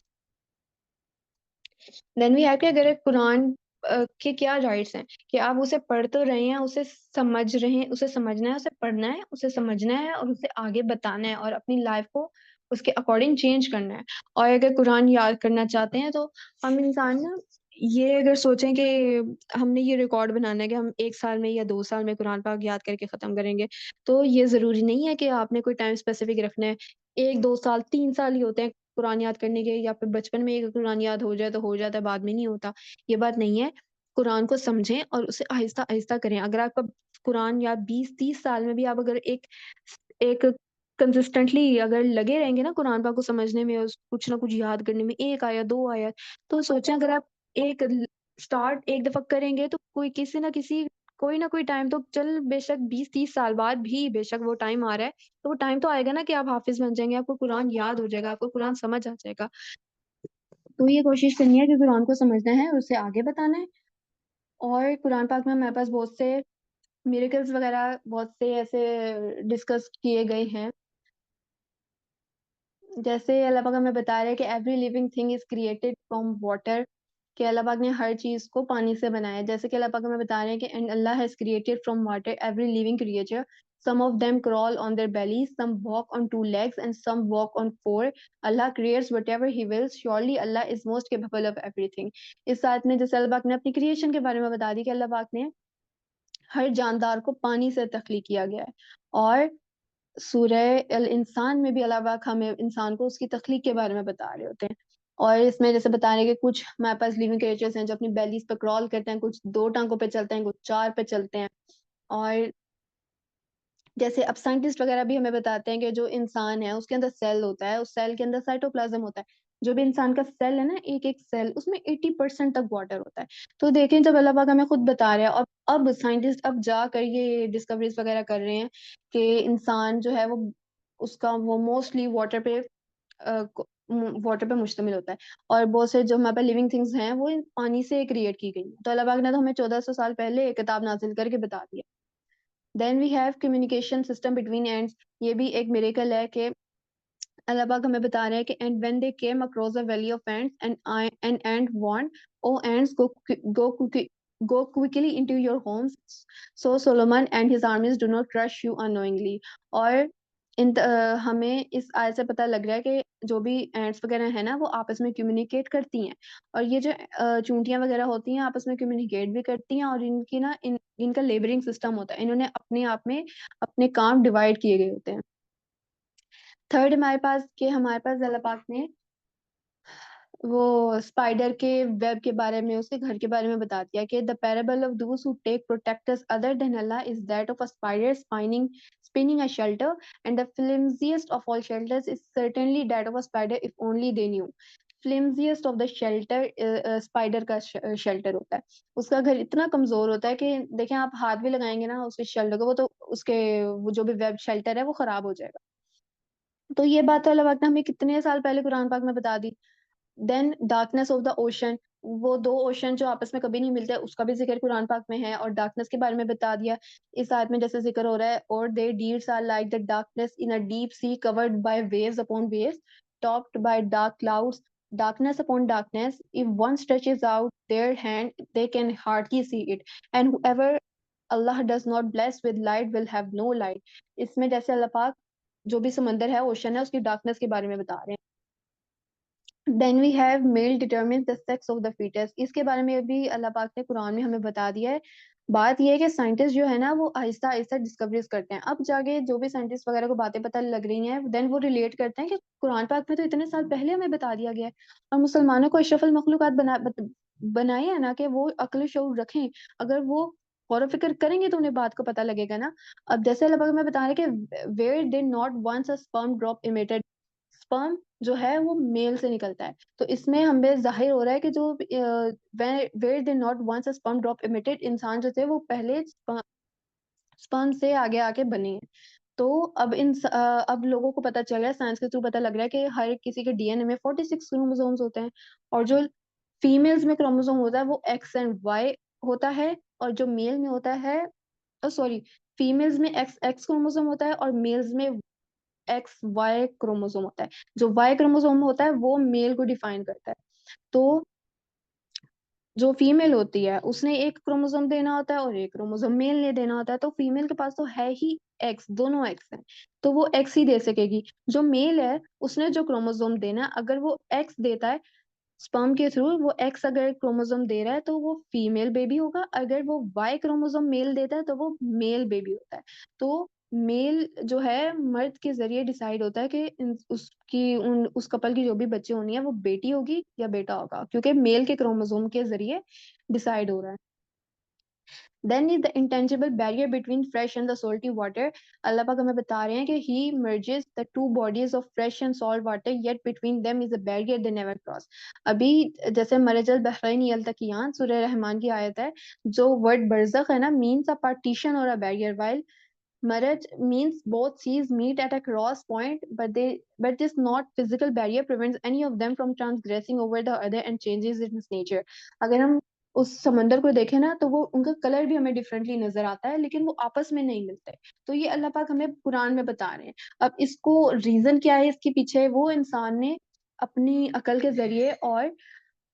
دین وی ہیو کہ اگر قرآن کے کیا رائٹس ہیں کہ آپ اسے پڑھ تو رہے ہیں، اسے سمجھ رہے ہیں، اسے سمجھنا ہے، اسے پڑھنا ہے، اسے سمجھنا ہے اور اسے آگے بتانا ہے اور اپنی لائف کو اس کے اکارڈنگ چینج کرنا ہے. اور اگر قرآن یاد کرنا چاہتے ہیں تو ہم انسان نا یہ اگر سوچیں کہ ہم نے یہ ریکارڈ بنانا ہے کہ ہم 1 سال میں یا 2 سال میں قرآن پاک یاد کر کے ختم کریں گے، تو یہ ضروری نہیں ہے کہ آپ نے کوئی ٹائم اسپیسیفک رکھنا ہے. 1-2 سال 3 سال ہی ہوتے ہیں قرآن یاد کرنے کے، یا پھر بچپن میں اگر قرآن یاد ہو جائے تو ہو جاتا ہے، بعد میں نہیں ہوتا. یہ بات نہیں ہے. قرآن کو سمجھیں اور اسے آہستہ آہستہ کریں. اگر آپ کا قرآن یاد 20-30 سال میں بھی آپ اگر ایک کنسسٹنٹلی اگر لگے رہیں گے نا قرآن پاک کو سمجھنے میں اور کچھ نہ کچھ یاد کرنے میں، 1 آیت 2 آیت، تو سوچیں اگر آپ ایک اسٹارٹ ایک دفعہ کریں گے تو کوئی نہ کوئی ٹائم تو بے شک 20-30 سال بعد بھی بے شک وہ ٹائم آ رہا ہے، تو وہ ٹائم تو آئے گا نا کہ آپ حافظ بن جائیں گے، آپ کو قرآن یاد ہو جائے گا، آپ کو قرآن سمجھ آ جائے گا. تو یہ کوشش کرنی ہے کہ قرآن کو سمجھنا ہے اور اسے آگے بتانا ہے. اور قرآن پاک میں ہمارے پاس بہت سے میریکلز وغیرہ بہت سے ایسے ڈسکس کیے گئے ہیں. جیسے اللہ پاک ہمیں بتا رہے ہیں کہ every living thing is created from water, کہ اللہ پاک نے ہر چیز کو پانی سے بنایا ہے. جیسے کہ اللہ پاک ہمیں بتا رہے ہیں کہ and Allah has created from water every living creature. Some of them crawl on their bellies, some walk on 2 legs, and some walk on 4. Allah creates whatever He wills. Surely Allah is most capable of everything. اس آیت میں جیسے اللہ پاک نے اپنی creation کے بارے میں بتا دی کہ اللہ پاک نے ہر جاندار کو پانی سے تخلیق کیا گیا ہے. اور سورہ الانسان میں بھی اللہ پاک ہمیں انسان کو اس کی تخلیق کے بارے میں بتا رہے ہوتے ہیں. اور اس میں جیسے بتا رہے ہیں کہ کچھ ہمارے پاس لیونگ کریچرز ہیں جو اپنی بیلیز پہ کرال کرتے ہیں، کچھ 2 ٹانگوں پہ چلتے ہیں، کچھ 4 پہ چلتے ہیں. اور جیسے اب سائنٹسٹ وغیرہ بھی ہمیں بتاتے ہیں کہ جو انسان ہے اس کے اندر سیل ہوتا ہے، اس سیل کے اندر سائٹوپلازم ہوتا ہے. جو بھی انسان کا سیل ہے نا، ایک ایک سیل اس میں 80% تک واٹر ہوتا ہے. تو دیکھیں جب اللہ پاک ہمیں خود بتا رہے ہیں، اب سائنٹسٹ اب جا کر یہ ڈسکوریز وغیرہ کر رہے ہیں کہ انسان جو ہے وہ موسٹلی واٹر پہ مشتمل ہوتا ہے. اور بہت سے جو ہمارے پاس لیونگ تھنگس ہیں وہ پانی سے کریٹ کی گئی ہیں. تو اللہ پاک نے تو ہمیں 1400 سال پہلے ایک کتاب نازل کر کے بتا دیا. Then we have communication system between ants. یہ بھی ایک میریکل ہے کہ اللہ پاک ہمیں بتا رہے ہیں کہ and when they came across a valley of ends and and وارنڈ O ends go quickly into your homes so Solomon and his armies do not crush you unknowingly. اور ہمیں اس آیت سے پتہ لگ رہا ہے کہ جو بھی اینٹس وغیرہ ہیں نا وہ آپس میں کمیونیکیٹ کرتی ہیں، اور یہ جو چونٹیاں وغیرہ ہوتی ہیں آپس میں کمیونیکیٹ بھی کرتی ہیں، اور ان کی نا ان کا لیبرنگ سسٹم ہوتا ہے، انہوں نے اپنے آپ میں اپنے کام ڈیوائڈ کیے گئے ہوتے ہیں۔ تھرڈ ہمارے پاس اللہ پاک نے وہ اسپائڈر کے ویب کے بارے میں، اس کے گھر کے بارے میں بتا دیا کہ the parable of those who take protectors other than Allah is that of a spider spinning a shelter, and the flimsiest of all shelters is certainly that of a spider if only they knew. flimsiest of the shelter spider کا shelter ہوتا ہے، اس کا گھر اتنا کمزور ہوتا ہے کہ دیکھیں آپ ہاتھ بھی لگائیں گے نا اس کے شیلٹر کو، وہ تو اس کے وہ جو بھی ویب شیلٹر ہے وہ خراب ہو جائے گا۔ تو یہ بات تو اللہ پاک نے ہمیں کتنے سال پہلے قرآن پاک میں بتا دی۔ دین ڈارکنیس آف دا اوشن، وہ دو اوشن جو آپس میں کبھی نہیں ملتے، اس کا بھی ذکر قرآن پاک میں ہے، اور ڈارکنیس کے بارے میں بتا دیا اس آیت میں جیسے ذکر ہو رہا ہے، اور their deeds are like the darkness in a deep sea covered by waves upon waves, topped by dark clouds, darkness upon darkness, if one stretches out their hand they can hardly see it, and whoever Allah does not bless with light will have no light. اس میں جیسے اللہ پاک جو بھی سمندر ہے، ocean ہے، اس کی darkness کے بارے میں بتا رہے ہیں۔ Then we have male determines the sex of the fetus, اس کے بارے میں بھی اللہ پاک نے قرآن میں ہمیں بتا دیا ہے۔ بات یہ ہے کہ سائنٹسٹ جو ہے نا وہ آہستہ آہستہ ڈسکوریز کرتے ہیں، اب جاگے جو بھی سائنٹسٹ وغیرہ کو باتیں پتہ لگ رہی ہیں دین وہ ریلیٹ کرتے ہیں کہ قرآن پاک میں تو اتنے سال پہلے ہمیں بتا دیا گیا ہے، اور مسلمانوں کو اشرف المخلوقات بنائے ہیں نا کہ وہ عقل و شعور رکھیں، اگر وہ غور و فکر کریں گے تو انہیں بات کو پتہ لگے گا نا۔ اب جیسے اللہ پاک میں بتا رہے کہ where did not once a sperm drop emitted، sperm جو ہے وہ میل سے نکلتا ہے، تو اس میں ہمیں ظاہر ہو رہا ہے کہ جو where did not once a sperm drop emitted، انسان جو تھے وہ پہلے sperm سے آگے آ کے بنے ہیں۔ تو اب لوگوں کو پتہ چل رہا ہے، سائنس کے تھرو پتہ لگ رہا ہے کہ ہر کسی کے ڈی این اے میں 46 کروموزومز ہوتے ہیں، اور جو فیمیلز میں کروموزوم ہوتا ہے وہ ایکس اینڈ وائی ہوتا ہے، اور جو میل میں ہوتا ہے سوری فیمیلز میں ایکس کروموزوم ہوتا ہے، اور میلز میں ایکس وائی کروموزوم ہوتا ہے۔ جو وائی کروموزوم ہوتا ہے وہ میل کو ڈیفائن کرتا ہے، تو جو فیمیل ہوتی ہے اس نے ایک کروموزوم دینا ہوتا ہے اور ایک کروموزوم میل نے دینا ہوتا ہے، تو فیمیل کے پاس تو ہے ہی ایکس، دونوں ایکس ہیں، تو وہ ایکس ہی دے سکے گی۔ جو میل ہے اس نے جو کروموزوم دینا ہے، اگر وہ ایکس دیتا ہے اسپرم کے تھرو، وہ ایکس اگر کروموزوم دے رہا ہے تو وہ فیمیل بیبی ہوگا، اگر وہ وائی کروموزوم میل دیتا ہے تو وہ میل بیبی ہوتا ہے۔ تو میل جو ہے مرد کے ذریعے ڈیسائیڈ ہوتا ہے کہ اس کپل کی جو بھی بچے ہونی ہے وہ بیٹی ہوگی یا بیٹا ہوگا، کیونکہ میل کے کروموزوم کے ذریعے ڈیسائیڈ ہو رہا ہے۔ Then is the intangible barrier between fresh and the salty water. اللہ پاک ہمیں بتا رہے ہیں کہ he merges the two bodies of fresh and salt water, yet between them is a barrier they never cross. ابھی جیسے مرج البحرین یلتقیان سورہ رحمان کی آیت ہے، جو ورڈ برزخ ہے نا means a partition or a barrier, while marriage means both seas meet at a cross point, but this not physical barrier prevents any of them from transgressing over the other and changes its nature. اگر ہم اس سمندر کو دیکھیں نا تو وہ ان کا colour بھی ہمیں ڈفرینٹلی نظر آتا ہے، لیکن وہ آپس میں نہیں ملتے، تو یہ اللہ پاک ہمیں قرآن میں بتا رہے ہیں۔ اب اس کو ریزن کیا ہے اس کے پیچھے، وہ انسان نے اپنی عقل کے ذریعے اور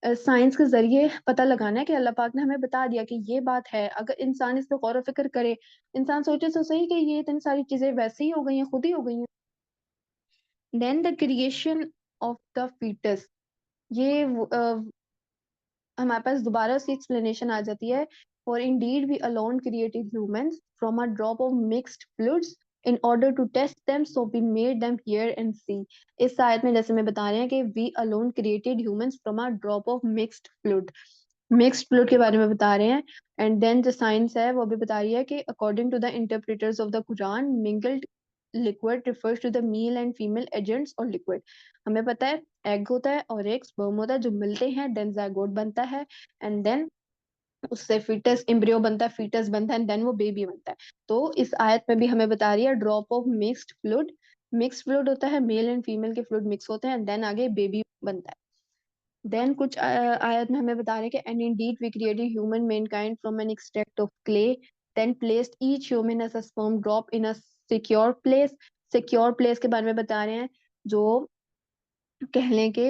سائنس کے ذریعے پتہ لگانا ہے کہ اللہ پاک نے ہمیں بتا دیا کہ یہ بات ہے، اگر انسان اس پہ غور و فکر کرے، انسان سوچے تو صحیح کہ یہ اتنی ساری چیزیں ویسے ہی ہو گئی ہیں، خود ہی ہو گئی ہیں۔ Then the creation of the fetus, یہ ہمارے پاس دوبارہ اس کی ایکسپلینیشن آ جاتی ہے، for indeed we alone created humans from a drop of mixed fluids in order to test them, so we made them hear and see. اس آیت میں جیسے میں بتا رہے ہیں کہ we alone created humans from a drop of mixed fluid کے بارے میں بتا رہے ہیں، اینڈ دین جو سائنس ہے وہ بھی بتا رہی ہے کہ according to the interpreters of the Quran, mingled liquid refers to the male and female agents or liquid. ہمیں پتہ ہے ایگ ہوتا ہے اور ایک سپرم ہوتا ہے جو ملتے ہیں، دین زائگوٹ بنتا ہے، اینڈ دین اس سے فیٹس امبریو بنتا ہے، فیٹس بنتا ہے، اینڈ دین وہ بیبی بنتا ہے۔ تو اس آیت میں بھی ہمیں بتا رہی ہے ڈراپ آف مکسڈ فلوئڈ ہوتا ہے، میل اینڈ فیمیل کے فلوئڈ مکس ہوتے ہیں، اینڈ دین آگے بیبی بنتا ہے۔ دین کچھ آیت میں ہمیں بتا رہے ہیں کہ and indeed we created human mankind from an extract of clay, then placed each human as a sperm drop in a secure place. Secure place کے بارے میں بتا رہے ہیں، جو کہہ لیں کہ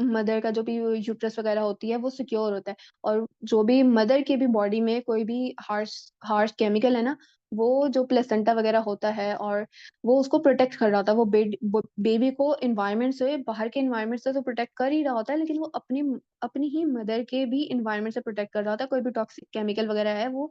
مدر کا جو بھی یوٹرس وغیرہ ہوتی ہے وہ سیکیور ہوتا ہے، اور جو بھی مدر کی بھی باڈی میں کوئی بھی ہارش کیمیکل ہے نا وہ جو پلیسنٹا وغیرہ ہوتا ہے اور وہ اس کو پروٹیکٹ کر رہا ہوتا ہے، وہ بیبی کو انوائرمنٹ سے، باہر کے انوائرمنٹ سے تو پروٹیکٹ کر ہی رہا ہوتا ہے، لیکن وہ اپنی ہی مدر کے بھی انوائرمنٹ سے پروٹیکٹ کر رہا ہوتا ہے. کوئی بھی ٹاکسک کیمیکل وغیرہ ہے وہ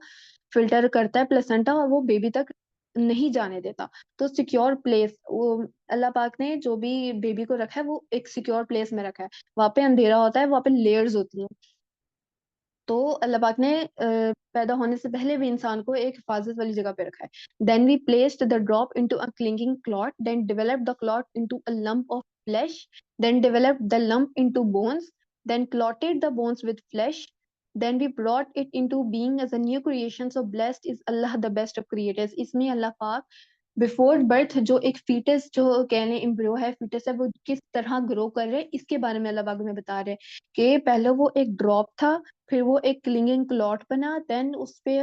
فلٹر کرتا ہے پلیسنٹا اور وہ بیبی تک نہیں جانے دیتا. تو سیکیور پلیس، وہ اللہ پاک نے جو بھی بیبی کو رکھا ہے وہ ایک سیکیور پلیس میں رکھا ہے. وہاں پہ اندھیرا ہوتا ہے، وہاں پہ لیئرز ہوتی ہیں. تو اللہ پاک نے پیدا ہونے سے پہلے بھی انسان کو ایک حفاظت والی جگہ پہ رکھا ہے. Then we placed the drop into a clinging clot, then developed the clot into a lump of flesh, then developed the lump into bones, then کلوٹڈ the bones with flesh. Then we brought it into being as a new creation. So blessed is Allah, the best of creators. اس میں اللہ پاک before birth جو ایک fats, جو کہہ لیں embryo ہے، fats ہے، وہ کس طرح گرو کر رہے اس کے بارے میں اللہ پاک ہمیں بتا رہے کہ پہلے وہ ایک ڈراپ تھا، پھر وہ ایک کلنگنگ کلاٹ بنا، دین اس پہ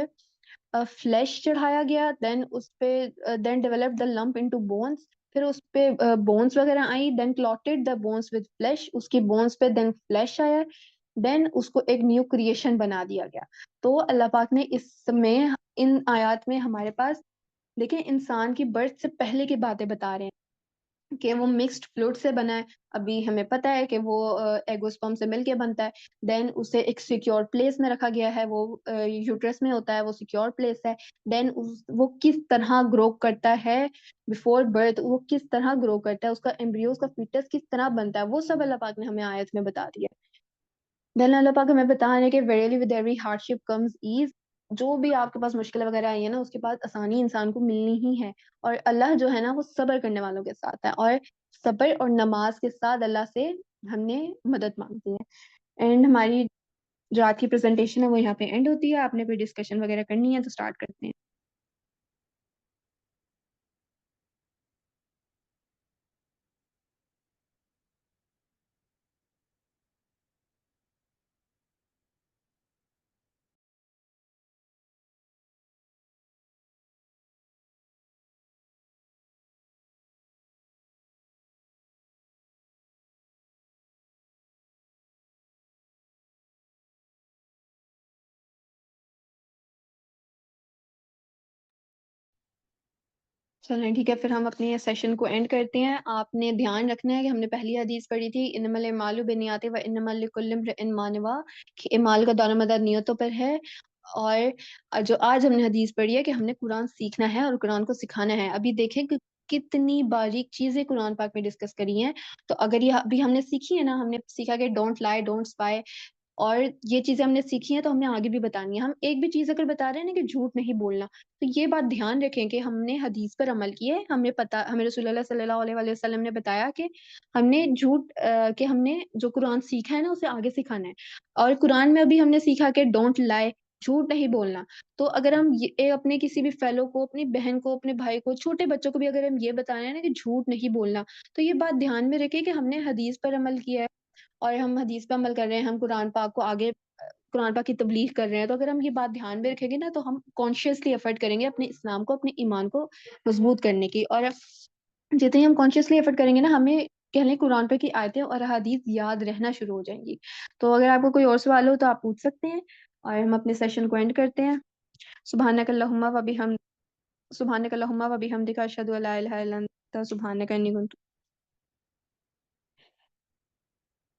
فلیش چڑھایا گیا، دین اس پہ then develop the lump into bones, پھر اس پہ بونس وغیرہ آئی، then کلوٹڈ the bones with flesh, اس کی بونس پہ دین فلیش آیا، دین اس کو ایک نیو کریشن بنا دیا گیا. تو اللہ پاک نے اس میں، ان آیات میں ہمارے پاس دیکھیں انسان کی برتھ سے پہلے کی باتیں بتا رہے ہیں کہ وہ مکسڈ فلوئڈ سے بنا ہے. ابھی ہمیں پتا ہے کہ وہ ایگوسپرم سے مل کے بنتا ہے، دین اسے ایک سیکیور پلیس میں رکھا گیا ہے، وہ یوٹرس میں ہوتا ہے، وہ سیکیور پلیس ہے. دین وہ کس طرح گرو کرتا ہے بفور برتھ، وہ کس طرح گرو کرتا ہے، اس کا ایمبریو، اس کا فیٹس کس طرح بنتا ہے، وہ سب اللہ پاک نے ہمیں آیت میں بتا دیا. دین اللہ پاک ہمیں بتا رہے ہیں کہ verily with every hard ship comes as. جو بھی آپ کے پاس مشکل وغیرہ آئی ہے نا، اس کے بعد آسانی انسان کو ملنی ہی ہے. اور اللہ جو ہے نا وہ صبر کرنے والوں کے ساتھ ہے، اور صبر اور نماز کے ساتھ اللہ سے ہم نے مدد مانگی ہے. اینڈ ہماری جو آج کی پریزنٹیشن ہے وہ یہاں پہ اینڈ ہوتی ہے. آپ نے کوئی ڈسکشن وغیرہ کرنی ہے تو اسٹارٹ کرتے ہیں. چلیں ٹھیک ہے، پھر ہم اپنے سیشن کو اینڈ کرتے ہیں. آپ نے دھیان رکھنا ہے کہ ہم نے پہلی حدیث پڑھی تھی انما الاعمال بالنیات و انما لکل امرئ ما نوی، کہ اعمال کا دار و مدار نیتوں پر ہے. اور جو آج ہم نے حدیث پڑھی ہے کہ ہم نے قرآن سیکھنا ہے اور قرآن کو سکھانا ہے. ابھی دیکھیں کہ کتنی باریک چیزیں قرآن پاک میں ڈسکس کری ہیں. تو اگر یہ ابھی ہم نے سیکھی ہے نا، ہم نے سیکھا کہ ڈونٹ لائی، ڈونٹ اسپائی، اور یہ چیزیں ہم نے سیکھی ہیں تو ہم نے آگے بھی بتانی ہے. ہم ایک بھی چیز اگر بتا رہے ہیں نا کہ جھوٹ نہیں بولنا، تو یہ بات دھیان رکھیں کہ ہم نے حدیث پر عمل کیے. ہمیں رسول اللہ صلی اللہ علیہ وآلہ وسلم نے بتایا کہ ہم نے کہ ہم نے جو قرآن سیکھا ہے نا اسے آگے سکھانا ہے. اور قرآن میں ابھی ہم نے سیکھا کہ ڈونٹ لائے، جھوٹ نہیں بولنا. تو اگر ہم اپنے کسی بھی فیلو کو، اپنی بہن کو، اپنے بھائی کو، چھوٹے بچوں کو بھی اگر ہم یہ بتا رہے ہیں نا کہ جھوٹ نہیں بولنا، تو یہ بات دھیان میں رکھیں کہ ہم نے حدیث پر عمل کیا ہے اور ہم حدیث پہ عمل کر رہے ہیں، ہم قرآن پاک کو آگے، قرآن پاک کی تبلیغ کر رہے ہیں. تو اگر ہم یہ بات دھیان میں رکھیں گے نا تو ہم کانشیسلی ایفرٹ کریں گے اپنے اسلام کو، اپنے ایمان کو مضبوط کرنے کی. اور جتنے ہم کانشیسلی ایفرٹ کریں گے نا، ہمیں کہہ لیں قرآن پاک کی آیتیں اور احادیث یاد رہنا شروع ہو جائیں گی. تو اگر آپ کو کوئی اور سوال ہو تو آپ پوچھ سکتے ہیں، اور ہم اپنے سیشن کو اینڈ کرتے ہیں. سبحانک اللہم و بحمدک، اشہد ان لا الہ الا انت، سبحانک انی کنت